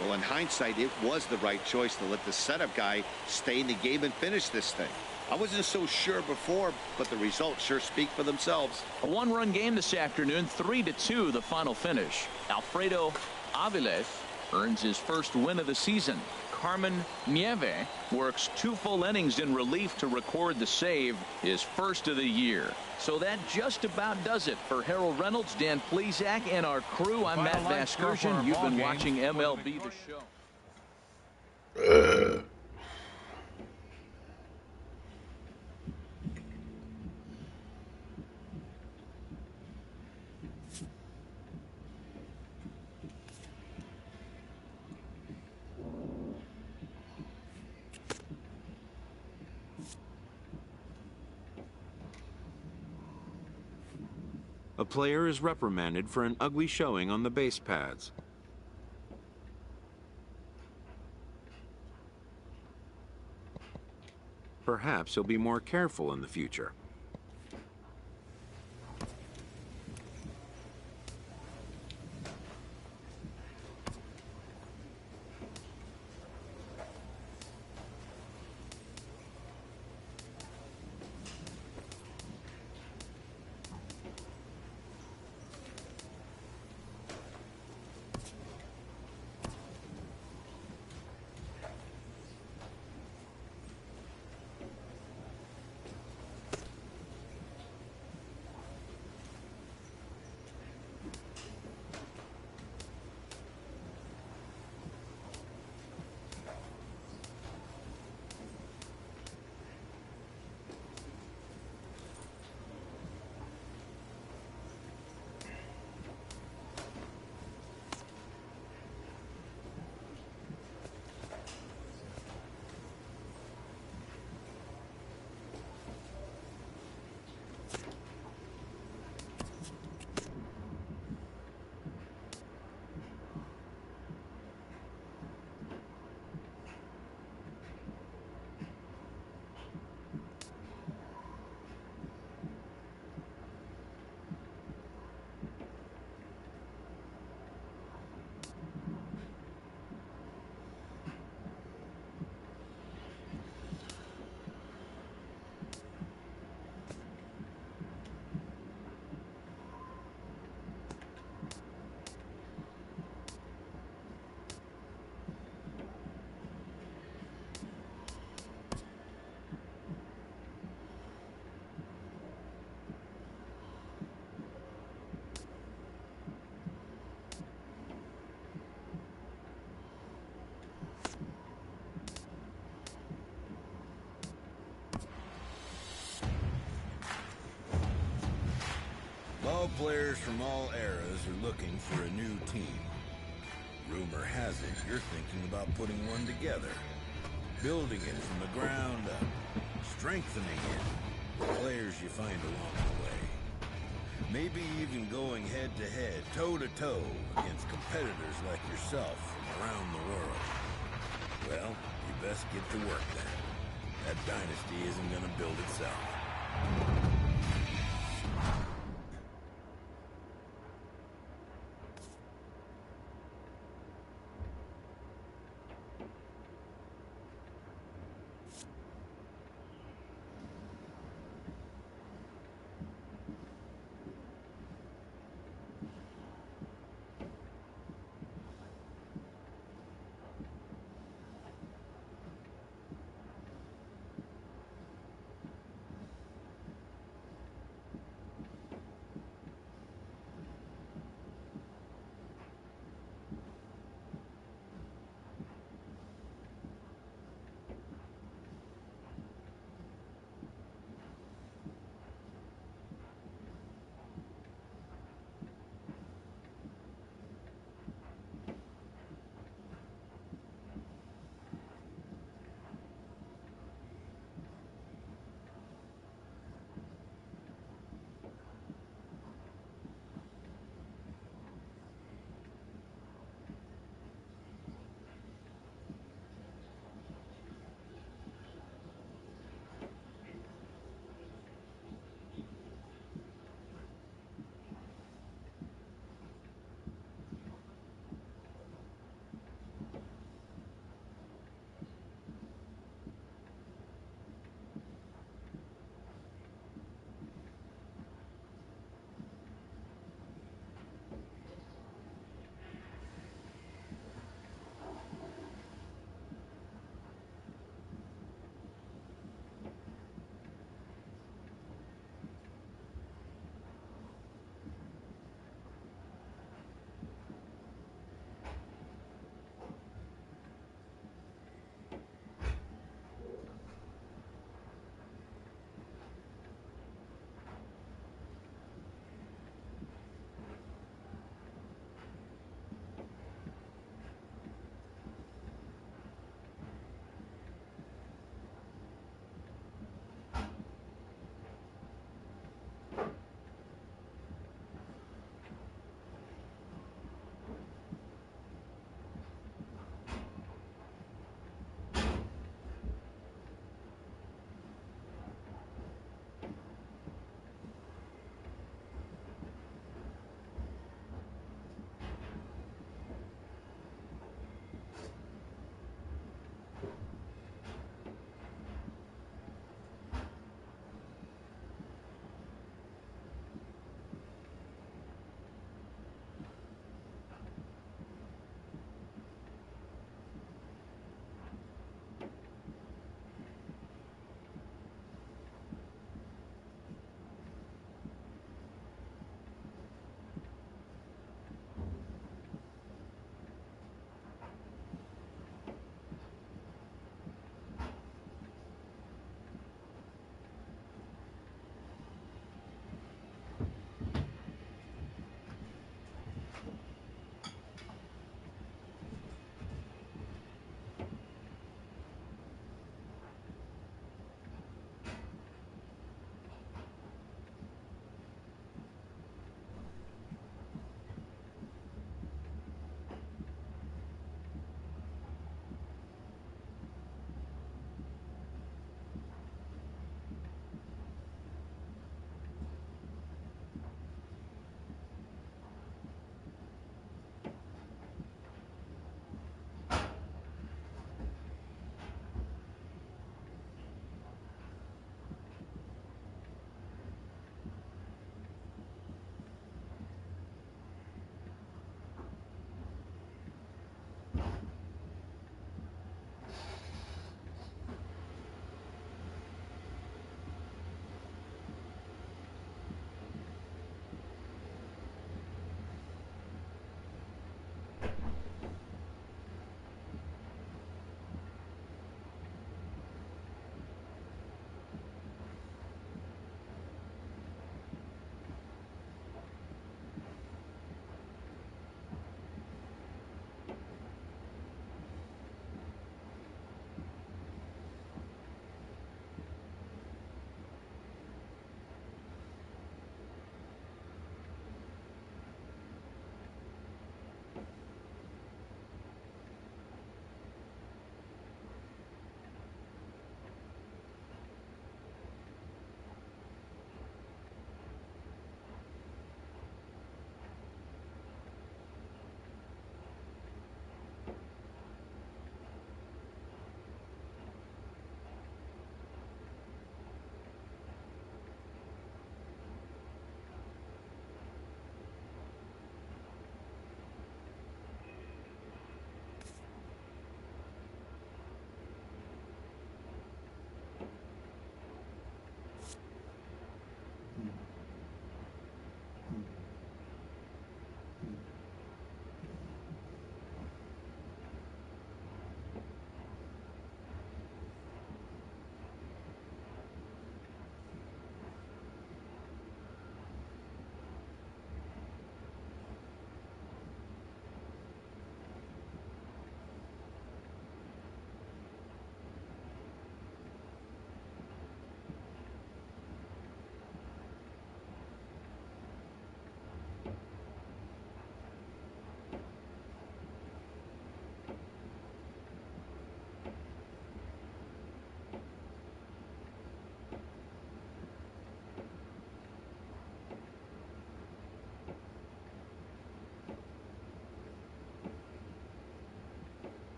Well, in hindsight, it was the right choice to let the setup guy stay in the game and finish this thing. I wasn't so sure before, but the results sure speak for themselves. A one-run game this afternoon, 3-2 the final finish. Alfredo Aviles earns his first win of the season. Carmen Nieve works 2 full innings in relief to record the save, his first of the year. So that just about does it for Harold Reynolds, Dan Plesac, and our crew. I'm Matt Vasgersian. You've been watching MLB The Show. A player is reprimanded for an ugly showing on the base pads. Perhaps he'll be more careful in the future. Ball players from all eras are looking for a new team. Rumor has it you're thinking about putting one together, building it from the ground up, strengthening it with players you find along the way. Maybe even going head-to-head, toe-to-toe against competitors like yourself from around the world. Well, you best get to work then. That dynasty isn't going to build itself.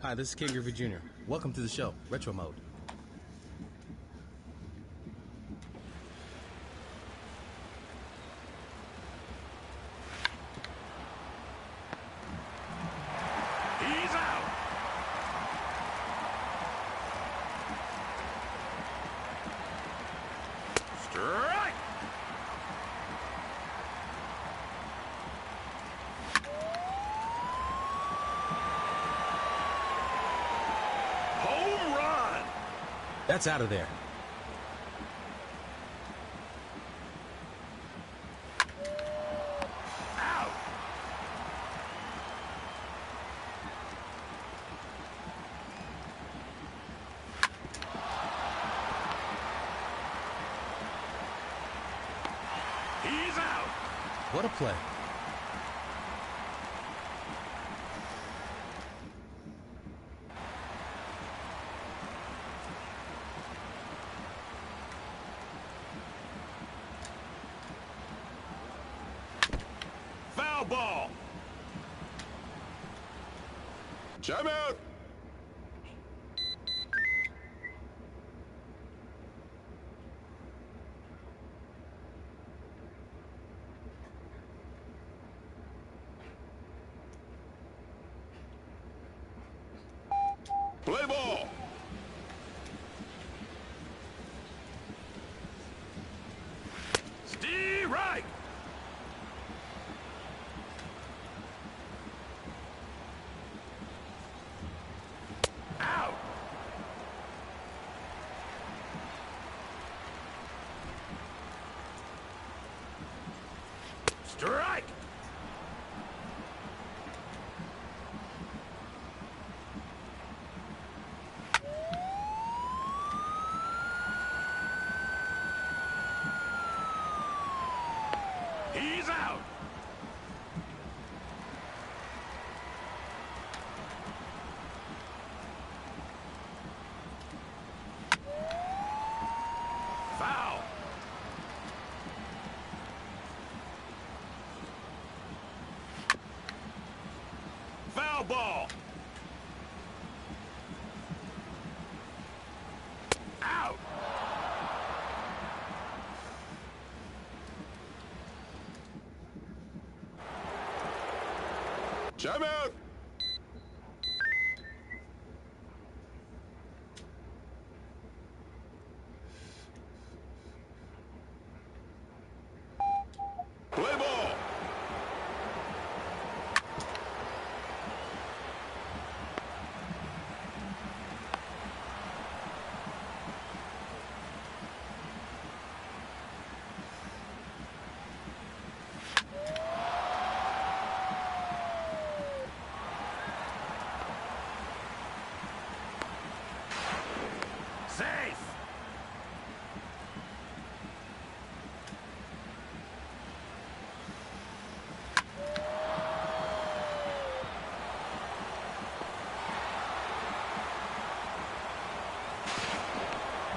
Hi, this is King Griffey Jr. Welcome to the show, Retro Mode. He's out. Strike. Home run. That's out of there. Out. He's out. What a play. Foul ball. Time out. Play ball. Strike. Out. Strike. He's out. Foul. Foul ball. Out. Time out. Play ball. Safe.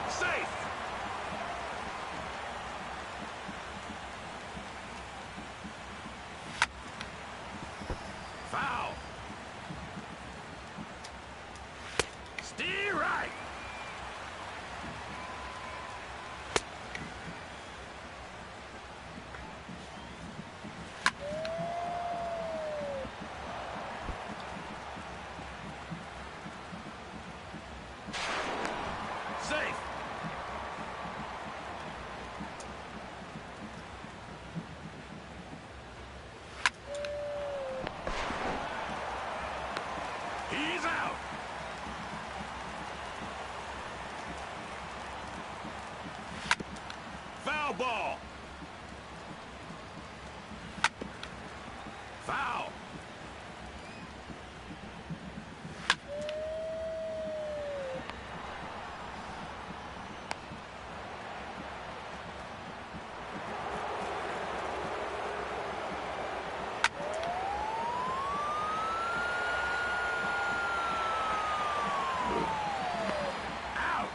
Safe. Foul. Steer right. Safe. He's out. Foul ball. Foul. Out.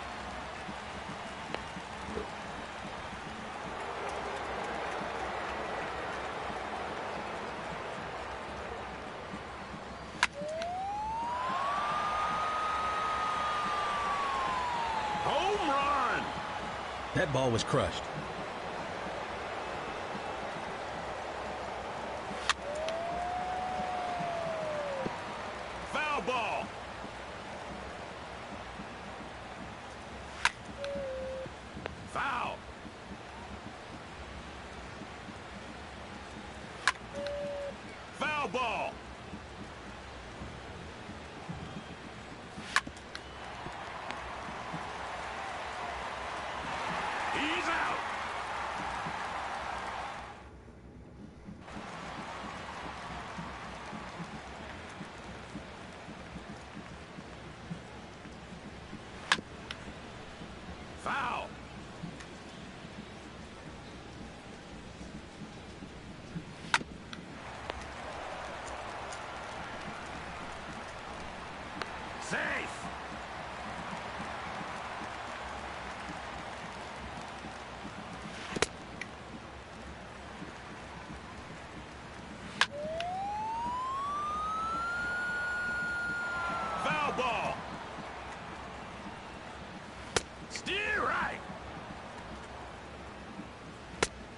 That ball was crushed. Foul ball. Foul. Foul ball. He's out. Foul. Safe. Foul ball. Steer right.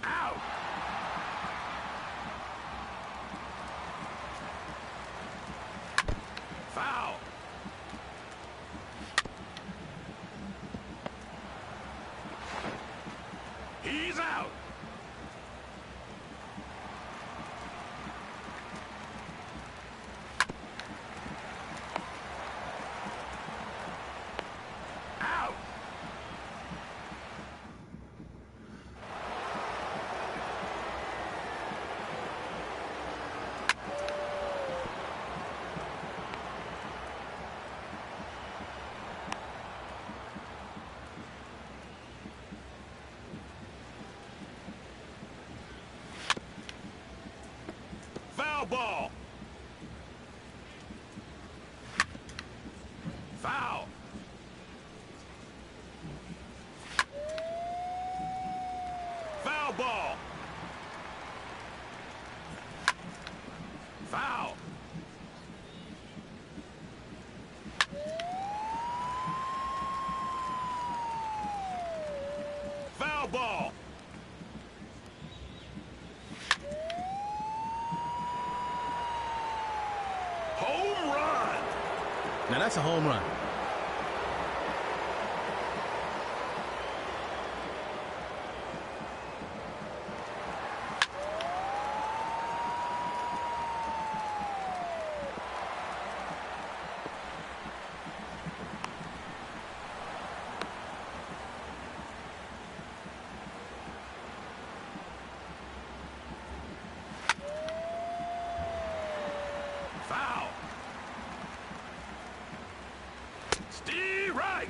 Out. Foul. He's out. Out. Foul ball. Foul. Foul ball. Foul. Foul ball. Home run. Now that's a home run. Foul. Steer right.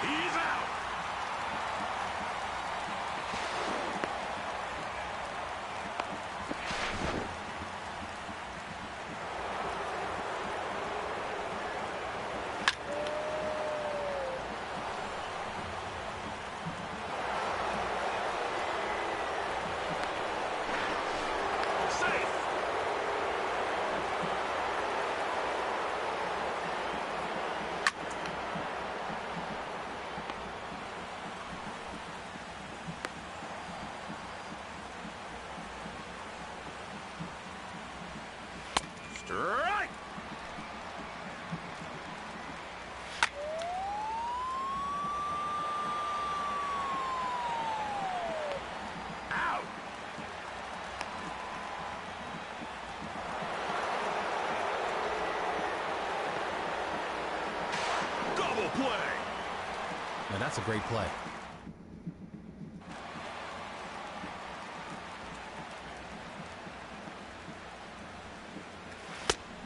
He's out. Safe. Strike. Out. Double play. Now that's a great play.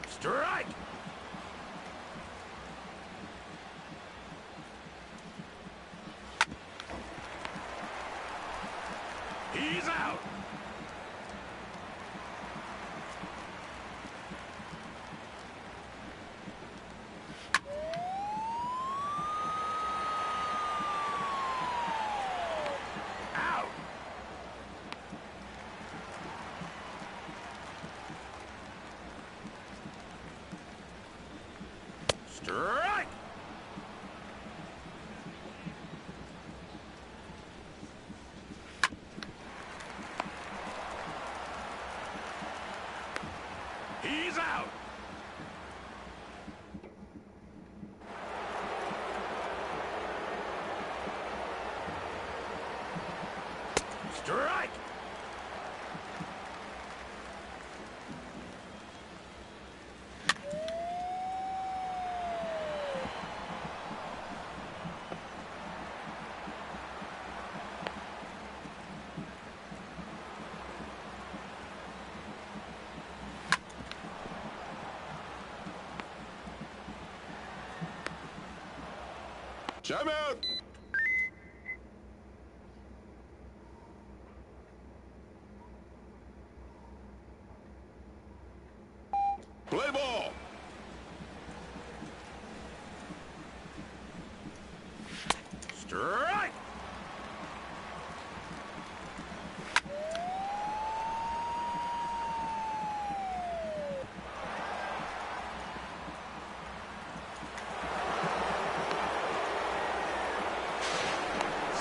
Strike. He's out. Strike! He's out. Strike! Time out. Play ball. Strike!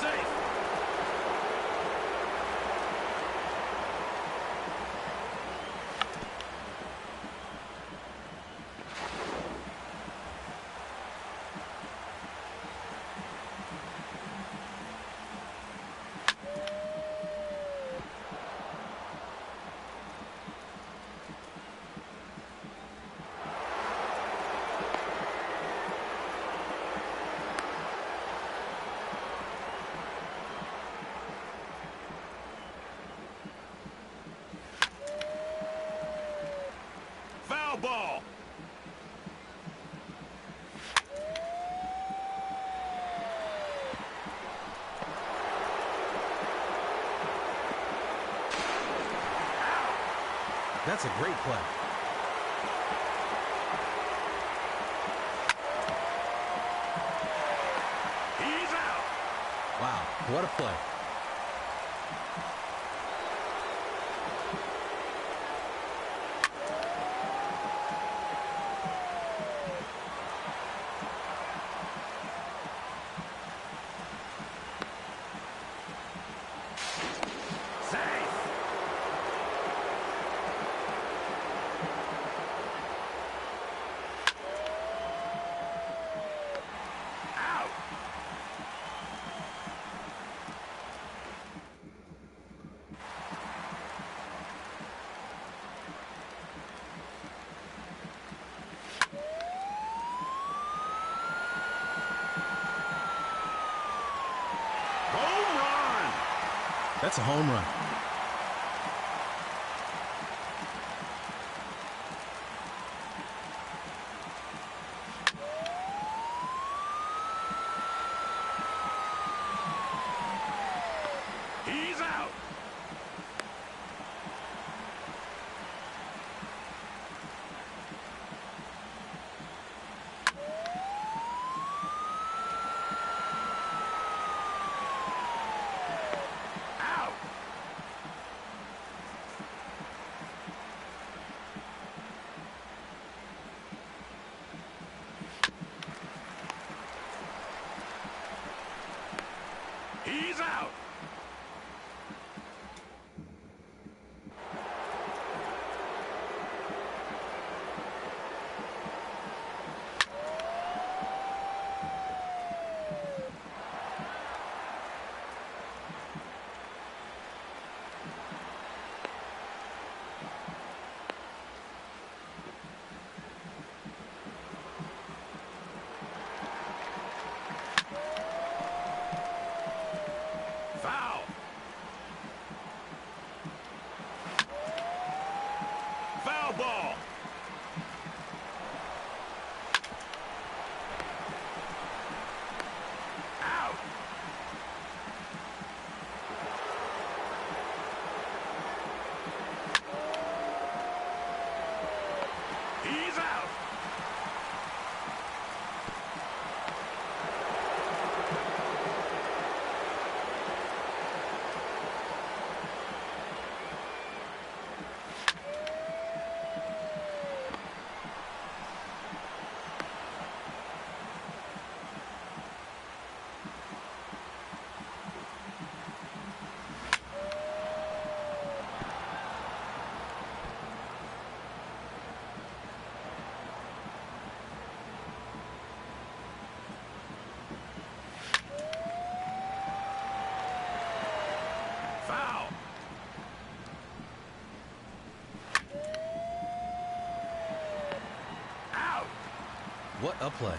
Safe! Foul ball! That's a great play. He's out! Wow, what a play. Safe! Out! Home run! That's a home run. He's out! Out! What a play.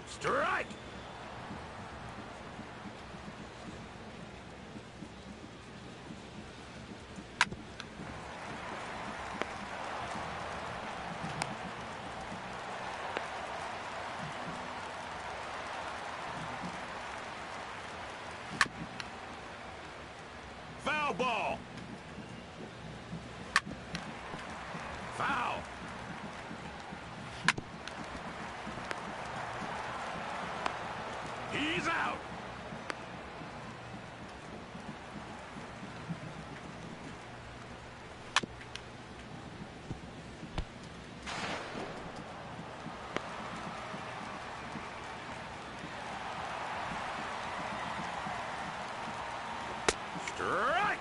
Strike! Foul ball! Foul! He's out! Strike!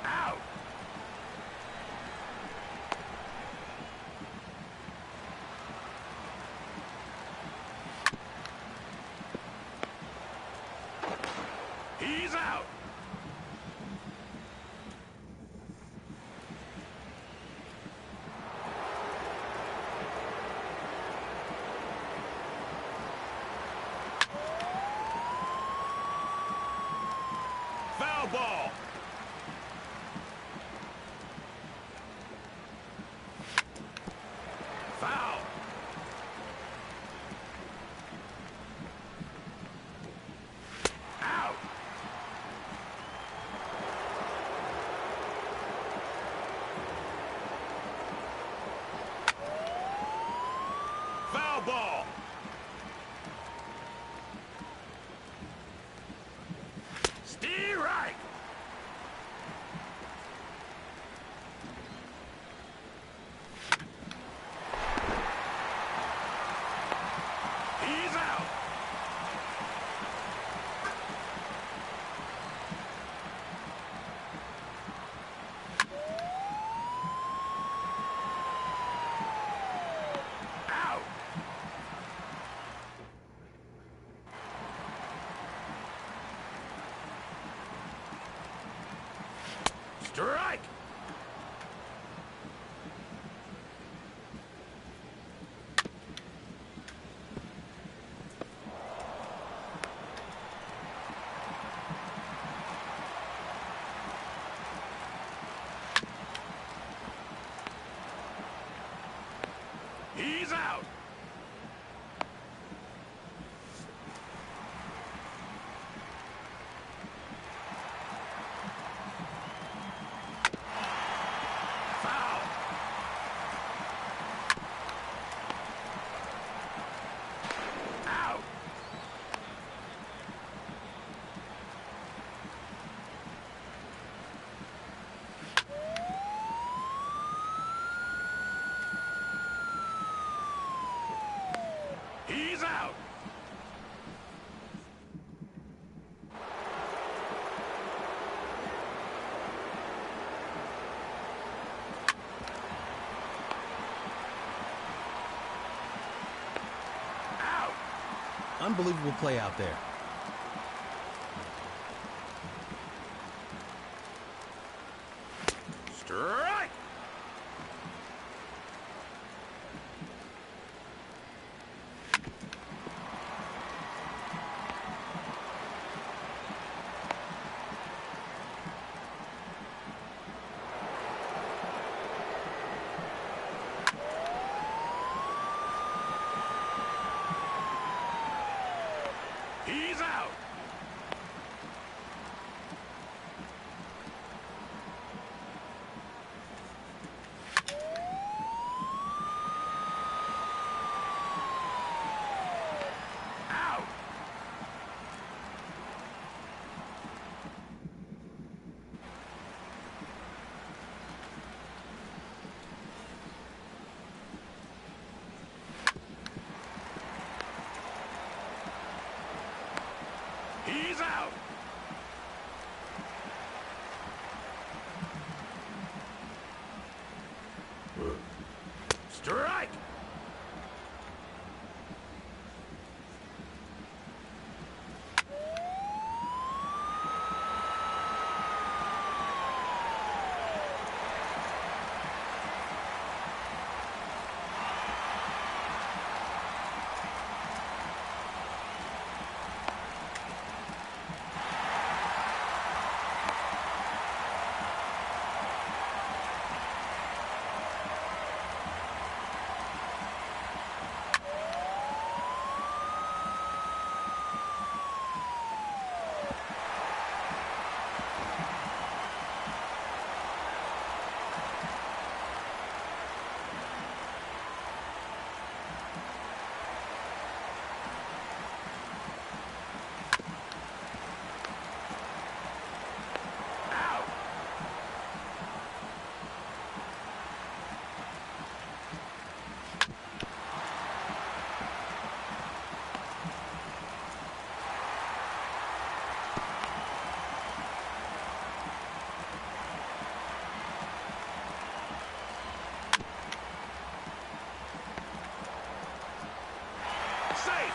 Out! He's out! Foul ball! Foul! Out! Foul ball! Strike! He's out! Out! Strike! He's out! Foul! Out! He's out! Out! Unbelievable play out there. Strike! He's out! Out! He's out! Strike! Safe.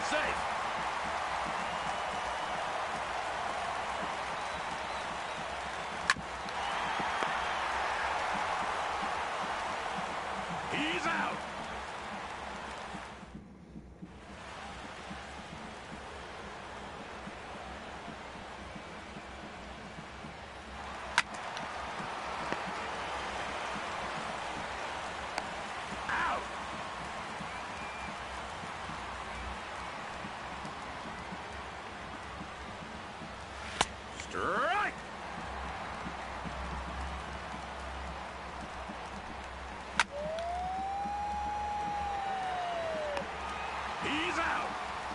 Safe. He's out. Out. Strike. He's out.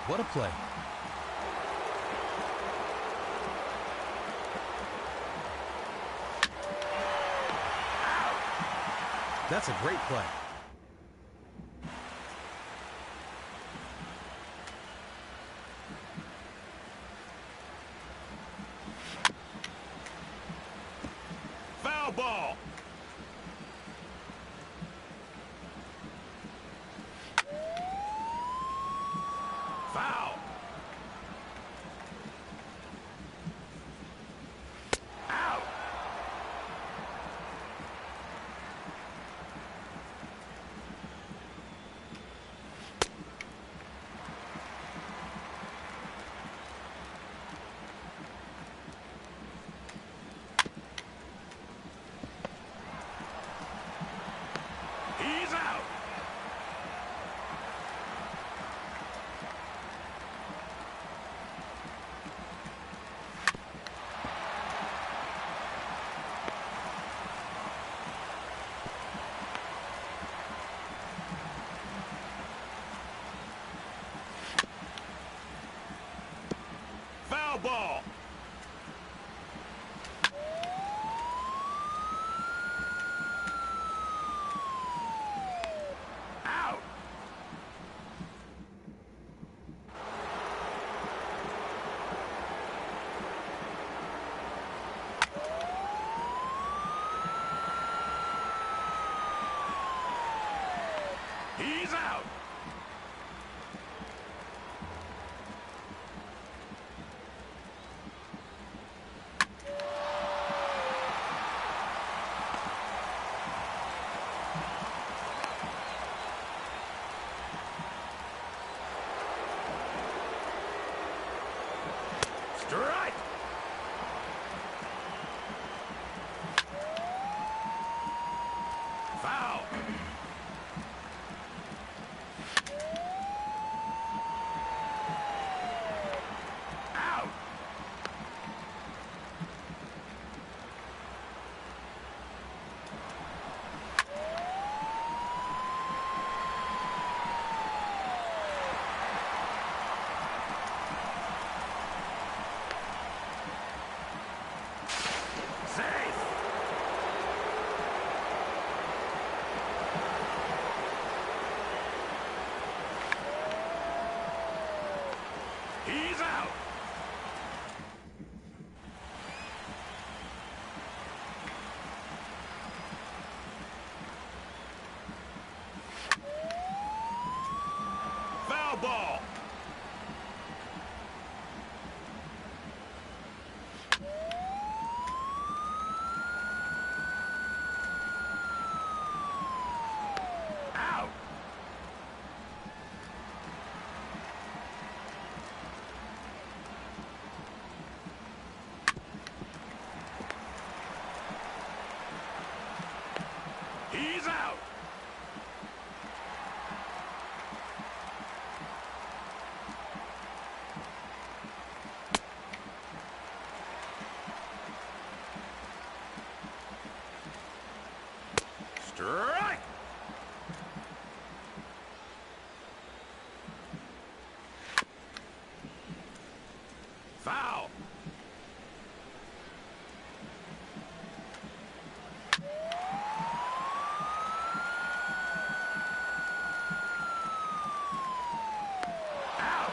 What a play. That's a great play. Foul ball. Foul. Out. He's out. Foul ball. Out. He's out. Strike. Foul. Out. Safe. He's out. Foul ball. Out. He's out. Strike. Foul. Out.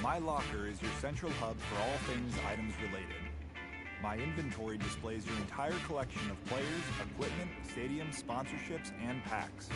My locker is your central hub for all things items related. My inventory displays your entire collection of players, equipment, stadium sponsorships, and packs.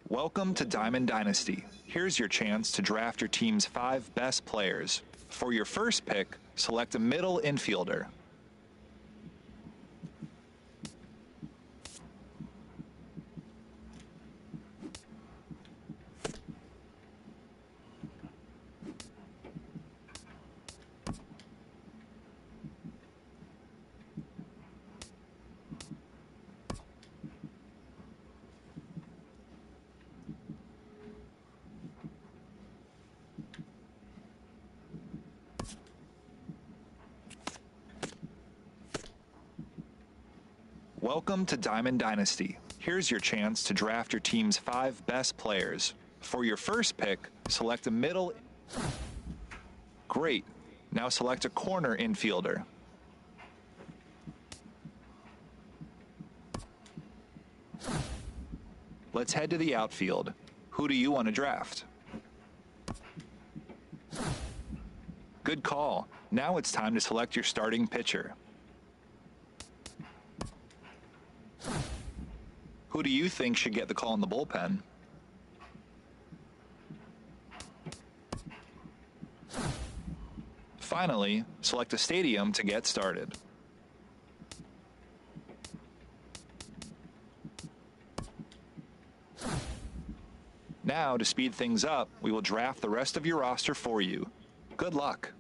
Welcome to Diamond Dynasty. Here's your chance to draft your team's 5 best players. For your first pick, select a middle infielder. Welcome to Diamond Dynasty. Here's your chance to draft your team's 5 best players. For your first pick, select a middle. Great. Now select a corner infielder. Let's head to the outfield. Who do you want to draft? Good call. Now it's time to select your starting pitcher. Who do you think should get the call in the bullpen? Finally, select a stadium to get started. Now, to speed things up, we will draft the rest of your roster for you. Good luck.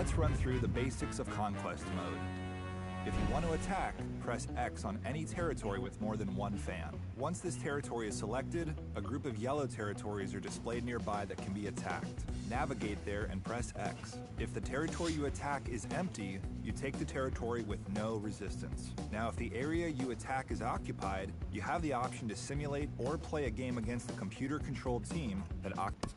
Let's run through the basics of Conquest mode. If you want to attack, press X on any territory with more than one fan. Once this territory is selected, a group of yellow territories are displayed nearby that can be attacked. Navigate there and press X. If the territory you attack is empty, you take the territory with no resistance. Now, if the area you attack is occupied, you have the option to simulate or play a game against the computer-controlled team that occupies.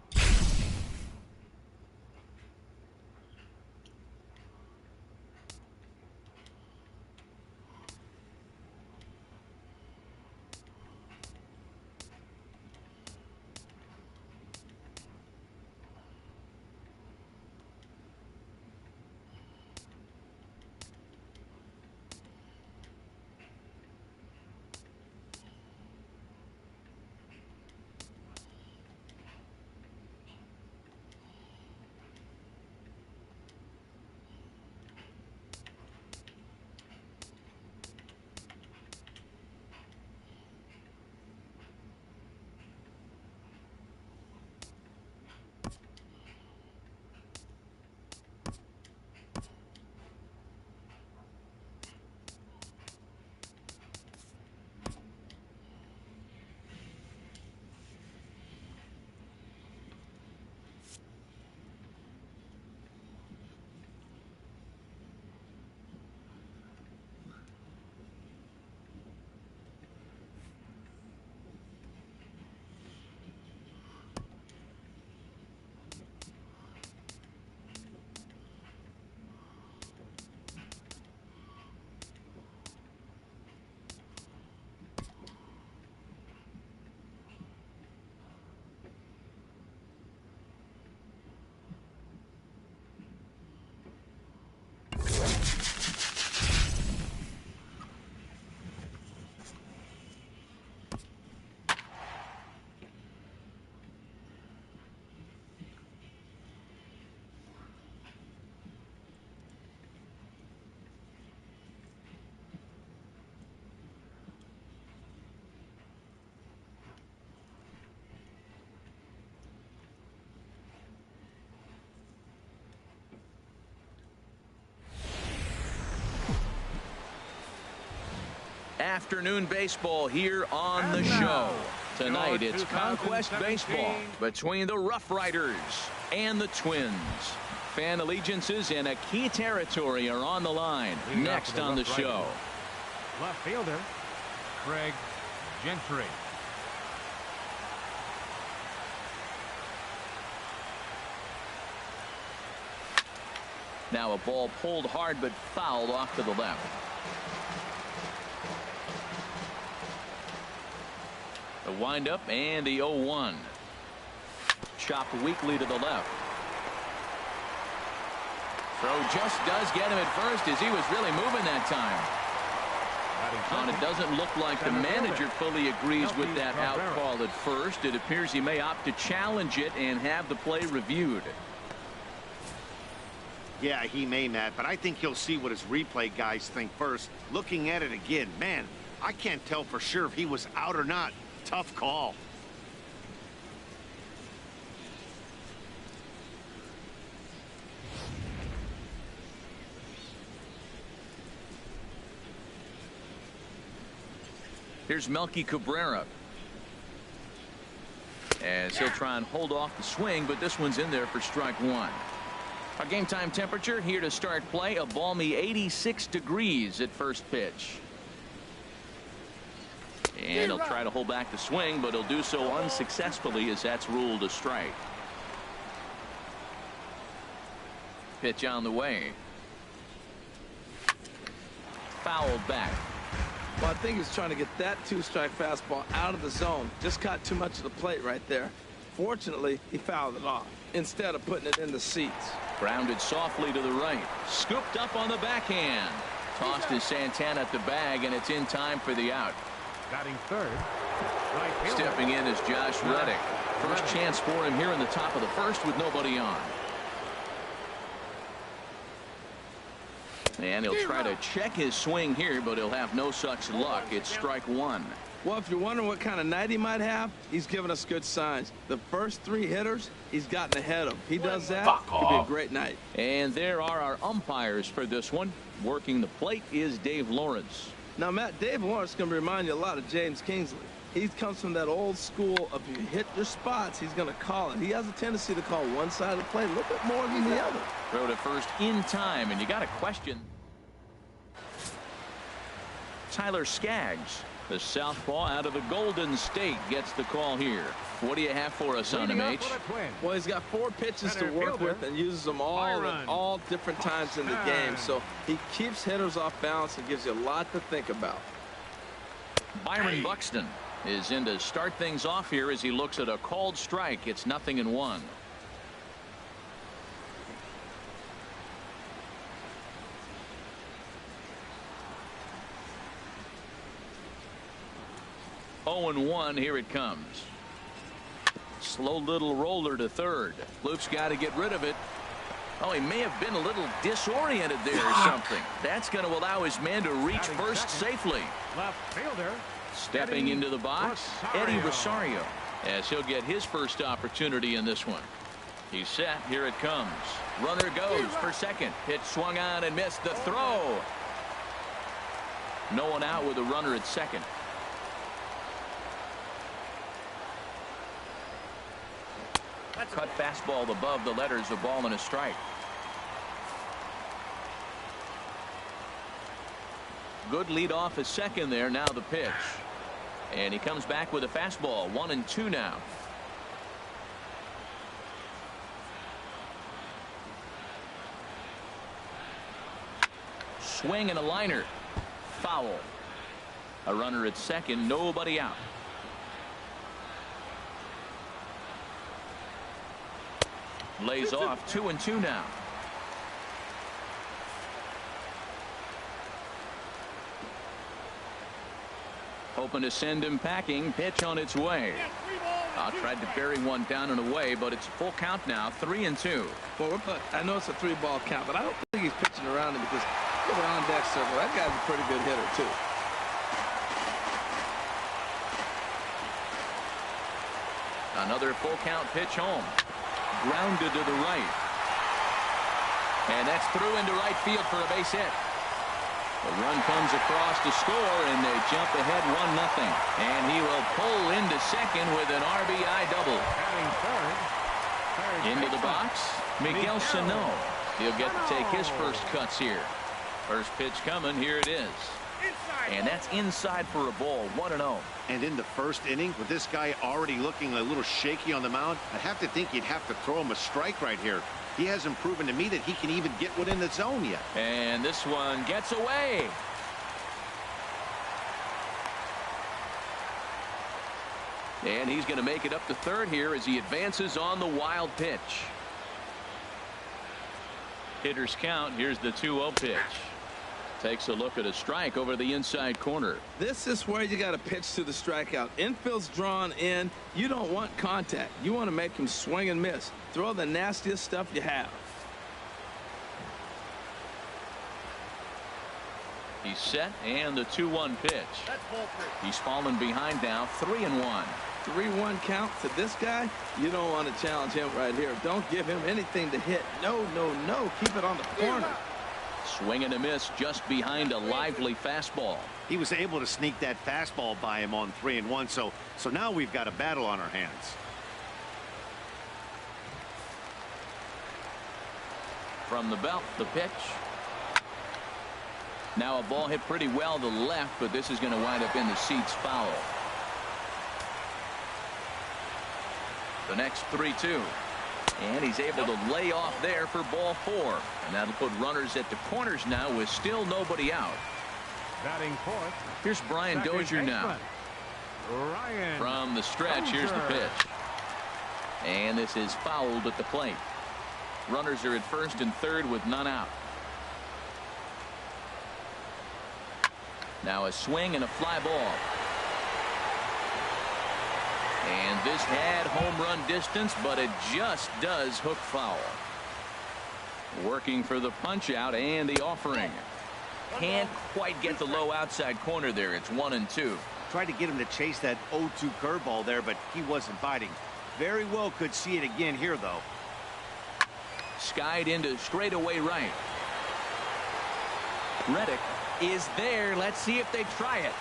Afternoon baseball here on the show. Tonight it's Conquest baseball between the Rough Riders and the Twins. Fan allegiances in a key territory are on the line. Next on the show. Left fielder, Craig Gentry. Now a ball pulled hard but fouled off to the left. The windup and the 0-1. Chopped weakly to the left. Throw just does get him at first as he was really moving that time. And it doesn't look like the manager fully agrees with that out call at first. It appears he may opt to challenge it and have the play reviewed. Yeah, he may, Matt, but I think he'll see what his replay guys think first. Looking at it again, man, I can't tell for sure if he was out or not. Tough call. Here's Melky Cabrera. As he'll try and hold off the swing, but this one's in there for strike one. Our game time temperature here to start play, a balmy 86 degrees at first pitch. And he'll try to hold back the swing, but he'll do so unsuccessfully as that's ruled a strike. Pitch on the way. Fouled back. Well, I think he's trying to get that two-strike fastball out of the zone. Just caught too much of the plate right there. Fortunately, he fouled it off instead of putting it in the seats. Grounded softly to the right. Scooped up on the backhand. Tossed to Santana at the bag, and it's in time for the out. Batting third, right fielder. Stepping in is Josh Reddick. First chance for him here in the top of the first with nobody on. And he'll try to check his swing here, but he'll have no such luck. It's strike one. Well, if you're wondering what kind of night he might have, he's given us good signs. The first 3 hitters, he's gotten ahead of. He does that, it'll be a great night. And there are our umpires for this one. Working the plate is Dave Lawrence. Now, Matt, Dave Lawrence is going to remind you a lot of James Kingsley. He comes from that old school of you hit your spots, he's going to call it. He has a tendency to call one side of the plate a little bit more than the other. Throw to first in time, and you got a question. Tyler Skaggs, the southpaw out of the Golden State, gets the call here. What do you have for us on him, H? Well, he's got 4 pitches to work with and uses them all at all different times in the game. So he keeps hitters off balance and gives you a lot to think about. Byron Buxton is in to start things off here as he looks at a called strike. It's 0-1. Oh, 0-1, here it comes. Slow little roller to third. Loop's got to get rid of it. Oh, he may have been a little disoriented there or something. That's going to allow his man to reach first safely. Left fielder. Stepping into the box, Eddie Rosario, as he'll get his first opportunity in this one. He's set. Here it comes. Runner goes for second. Pitch swung on and missed. The throw. No one out with a runner at second. Cut fastball above the letters, a ball and a strike. Good lead off at second there. Now the pitch. And he comes back with a fastball. 1-2 now. Swing and a liner. Foul. A runner at second. Nobody out. Lays off. 2-2 now. Hoping to send him packing. Pitch on its way. Tried to bury one down and away, but it's full count now. 3-2. Well, I know it's a 3-ball count, but I don't think he's pitching around him because look at the on-deck circle. That guy's a pretty good hitter too. Another full count pitch home. Grounded to the right. And that's through into right field for a base hit. The run comes across to score, and they jump ahead 1-0. And he will pull into second with an RBI double. Into the box, Miguel Sano. He'll get to take his first cuts here. First pitch coming. Here it is. And that's inside for a ball. 1-0. And in the first inning, with this guy already looking a little shaky on the mound, I'd have to think you'd have to throw him a strike right here. He hasn't proven to me that he can even get within the zone yet. And this one gets away. And he's going to make it up to third here as he advances on the wild pitch. Hitters count. Here's the 2-0 pitch. Takes a look at a strike over the inside corner. This is where you got to pitch to the strikeout. Infield's drawn in. You don't want contact. You want to make him swing and miss. Throw the nastiest stuff you have. He's set, and the 2-1 pitch. He's fallen behind now. 3-1. 3-1 count to this guy. You don't want to challenge him right here. Don't give him anything to hit. No, no, no. Keep it on the corner. Swing and a miss just behind a lively fastball. He was able to sneak that fastball by him on 3-1. So now we've got a battle on our hands. From the belt, the pitch. Now a ball hit pretty well to left, but this is going to wind up in the seats foul. The next 3-2. And he's able to lay off there for ball 4. And that'll put runners at the corners now with still nobody out. Batting fourth. Here's Brian Dozier now. From the stretch, here's the pitch. And this is fouled at the plate. Runners are at first and third with none out. Now a swing and a fly ball. And this had home run distance, but it just does hook foul. Working for the punch out and the offering. Can't quite get the low outside corner there. It's 1-2. Tried to get him to chase that 0-2 curveball there, but he wasn't biting. Very well could see it again here, though. Skied into straightaway right. Reddick is there. Let's see if they try it.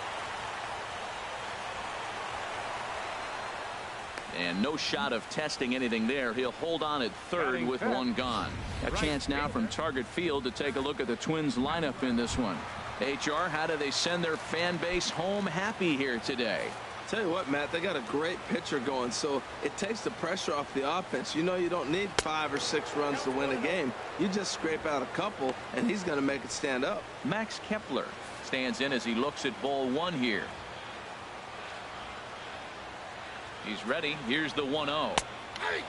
And no shot of testing anything there. He'll hold on at third with one gone. A chance now from target field to take a look at the Twins lineup in this one. HR, how do they send their fan base home happy here today? Tell you what, Matt, they got a great pitcher going, so it takes the pressure off the offense. You know you don't need 5 or 6 runs to win a game. You just scrape out a couple, and he's going to make it stand up. Max Kepler stands in as he looks at ball 1 here. He's ready. Here's the 1-0.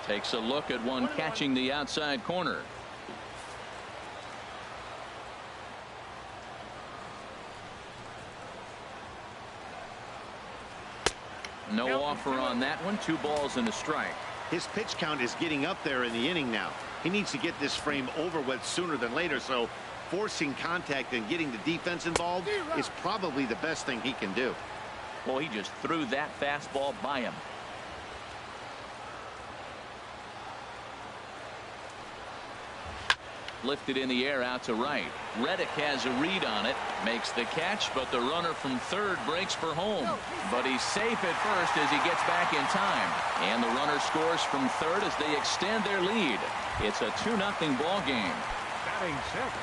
Takes a look at one catching the outside corner. No offer on that one. 2 balls and a strike. His pitch count is getting up there in the inning now. He needs to get this frame over with sooner than later, so forcing contact and getting the defense involved is probably the best thing he can do. Well, he just threw that fastball by him. Lifted in the air out to right. Reddick has a read on it, makes the catch, but the runner from third breaks for home. But he's safe at first as he gets back in time. And the runner scores from third as they extend their lead. It's a 2-0 ball game. Batting second.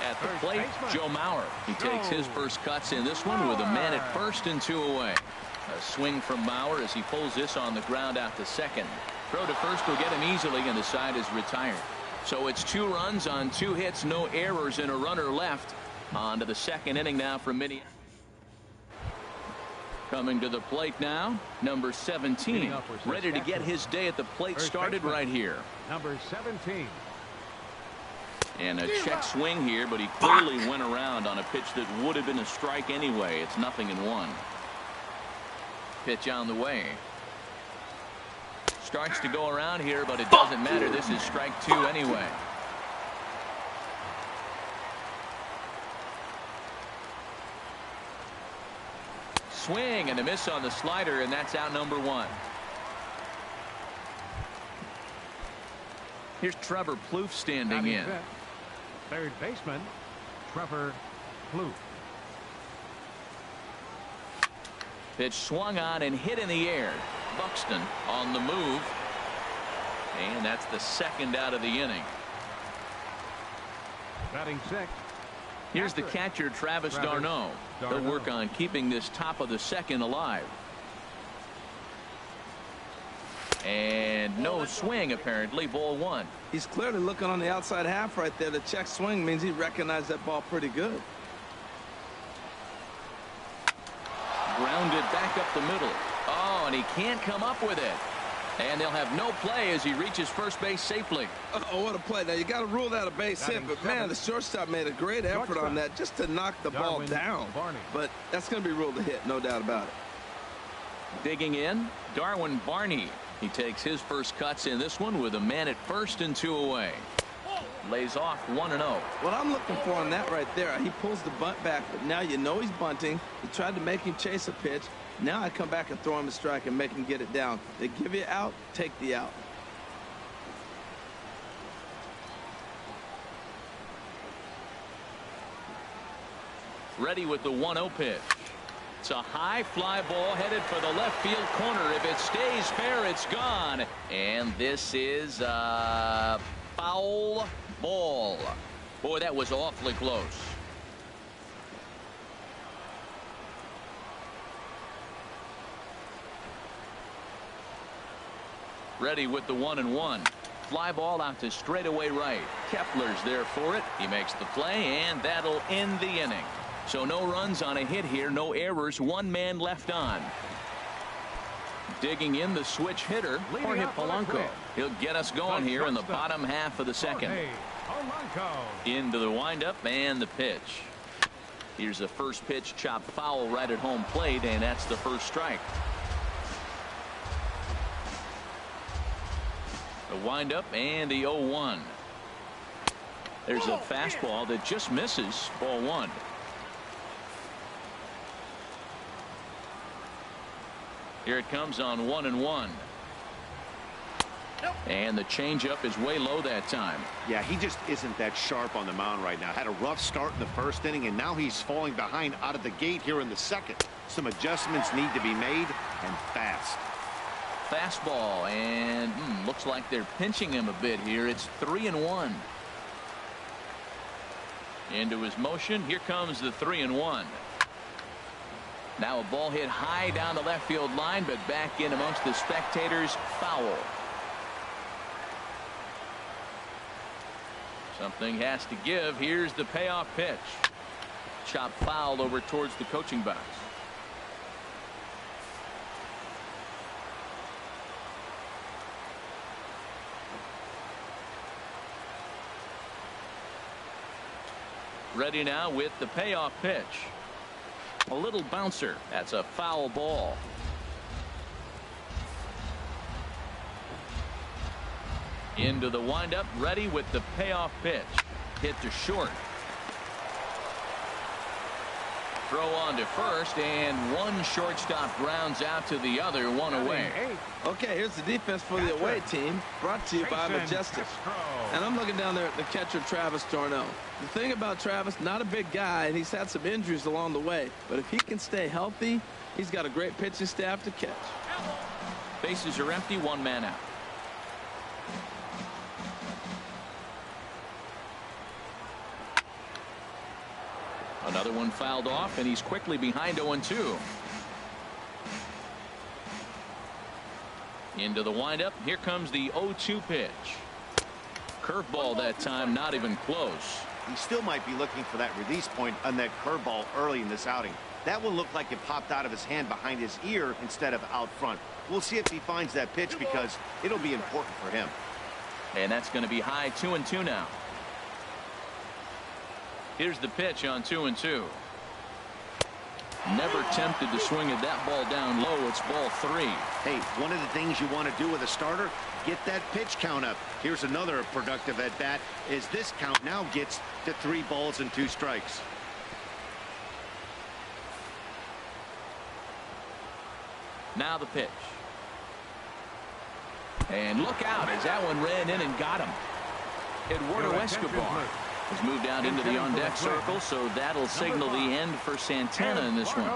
At the plate, Joe Mauer. He takes his first cuts in this one with a man at first and 2 away. A swing from Mauer as he pulls this on the ground out to second. Throw to first will get him easily, and the side is retired. So it's 2 runs on 2 hits, no errors, and a runner left. On to the second inning now from Minneapolis. Coming to the plate now, number 17, ready to get his day at the plate started right here. Number 17. And a check swing here, but he clearly went around on a pitch that would have been a strike anyway. It's 0-1. Pitch on the way. Starts to go around here, but it doesn't matter. This is strike 2 anyway. Swing and a miss on the slider, and that's out number 1. Here's Trevor Plouffe standing in. Third baseman, Trevor Plouffe. Pitch swung on and hit in the air. Buxton on the move. And that's the second out of the inning. Batting sixth. Here's the catcher, Travis d'Arnaud. They'll work on keeping this top of the second alive. And no swing, apparently. Ball 1. He's clearly looking on the outside half right there. The check swing means he recognized that ball pretty good. Grounded back up the middle. Oh, and he can't come up with it. And they'll have no play as he reaches first base safely. Oh, what a play. Now, you got to rule that a base hit, but, man, the shortstop made a great effort on that just to knock the ball down. But that's going to be ruled a hit, no doubt about it. Digging in, Darwin Barney. He takes his first cuts in this one with a man at first and 2 away. Lays off 1-0. What I'm looking for on that right there, he pulls the bunt back, but now you know he's bunting. He tried to make him chase a pitch. Now I come back and throw him a strike and make him get it down. They give you out, take the out. Ready with the 1-0 pitch. It's a high fly ball headed for the left field corner. If it stays fair, it's gone. And this is a foul ball. Boy, that was awfully close. Ready with the 1-1. Fly ball out to straightaway right. Kepler's there for it. He makes the play, and that'll end the inning. So no runs on a hit here, no errors, 1 man left on. Digging in the switch hitter, Jorge Polanco. He'll get us going here in the bottom half of the second. Into the windup and the pitch. Here's the first pitch, chopped foul right at home plate, and that's the first strike. The windup and the 0-1. There's a fastball that just misses. Ball 1. Here it comes on 1-1. And the changeup is way low that time. Yeah, he just isn't that sharp on the mound right now. Had a rough start in the first inning, and now he's falling behind out of the gate here in the second. Some adjustments need to be made, and fast. Fastball, and looks like they're pinching him a bit here. It's 3-1. Into his motion. Here comes the 3-1. Now a ball hit high down the left field line, but back in amongst the spectators. Foul. Something has to give. Here's the payoff pitch. Chop foul over towards the coaching box. Ready now with the payoff pitch. A little bouncer. That's a foul ball. Into the windup, ready with the payoff pitch. Hit to short. Throw on to first, and one shortstop grounds out to the other, one away. Okay, here's the defense for the away team, brought to you by Majestic. And I'm looking down there at the catcher, Travis d'Arnaud. The thing about Travis, not a big guy, and he's had some injuries along the way. But if he can stay healthy, he's got a great pitching staff to catch. Bases are empty, one man out. Another one fouled off, and he's quickly behind 0-2. Into the windup. Here comes the 0-2 pitch. Curveball that time, not even close. He still might be looking for that release point on that curveball early in this outing. That one looked like it popped out of his hand behind his ear instead of out front. We'll see if he finds that pitch because it'll be important for him. And that's going to be high. 2-2 now. Here's the pitch on 2-2. Never tempted to swing at that ball down low. It's ball 3. Hey, one of the things you want to do with a starter, get that pitch count up. Here's another productive at bat, is this count now gets to 3 balls and 2 strikes. Now the pitch. And look out as that one ran in and got him. Eduardo Escobar has moved out into the on-deck circle, so that'll signal the end for Santana in this one.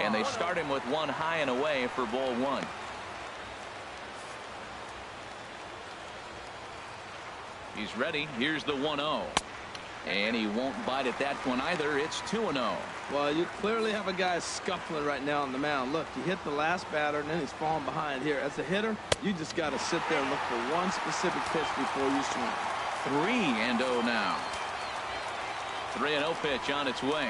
And they start him with one high and away for ball 1. He's ready. Here's the 1-0. And he won't bite at that one either. It's 2-0. Well, you clearly have a guy scuffling right now on the mound. Look, he hit the last batter, and then he's falling behind here. As a hitter, you just got to sit there and look for one specific pitch before you swing. 3-0 now. 3-0 pitch on its way.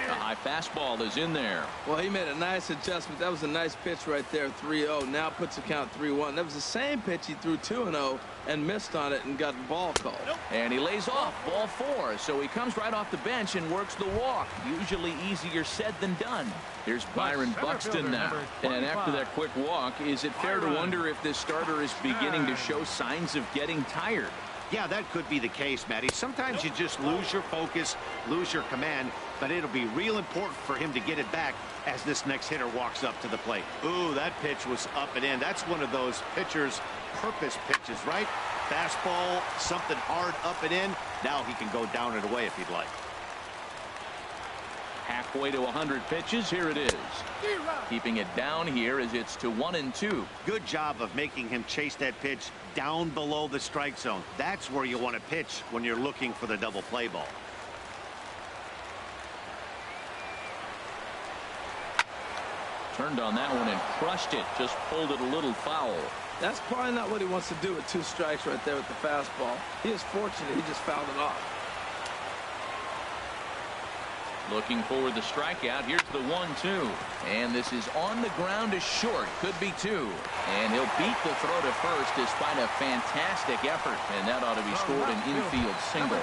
The high fastball is in there. Well, he made a nice adjustment. That was a nice pitch right there. 3-0. Now puts the count 3-1. That was the same pitch he threw 2-0 and missed on it and got ball called. And he lays off ball 4. So he comes right off the bench and works the walk. Usually easier said than done. Here's Byron Buxton now. And after that quick walk, is it fair to wonder if this starter is beginning to show signs of getting tired? Yeah, that could be the case, Matty. Sometimes you just lose your focus, lose your command, but it'll be real important for him to get it back as this next hitter walks up to the plate. Ooh, that pitch was up and in. That's one of those pitcher's purpose pitches, right? Fastball, something hard up and in. Now he can go down and away if he'd like. Halfway to 100 pitches. Here it is. Keeping it down here as it's to 1-2. Good job of making him chase that pitch down below the strike zone. That's where you want to pitch when you're looking for the double play ball. Turned on that one and crushed it. Just pulled it a little foul. That's probably not what he wants to do with 2 strikes right there with the fastball. He is fortunate he just fouled it off. Looking for the strikeout. Here's the 1-2. And this is on the ground to short. Could be 2. And he'll beat the throw to first despite a fantastic effort. And that ought to be scored an infield single.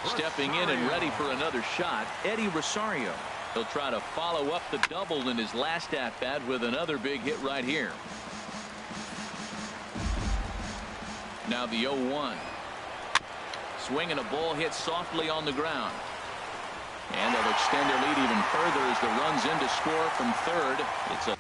Stepping in and ready for another shot, Eddie Rosario. He'll try to follow up the double in his last at-bat with another big hit right here. Now the 0-1. Swinging a ball hit softly on the ground. And they'll extend their lead even further as the runs in to score from third. It's a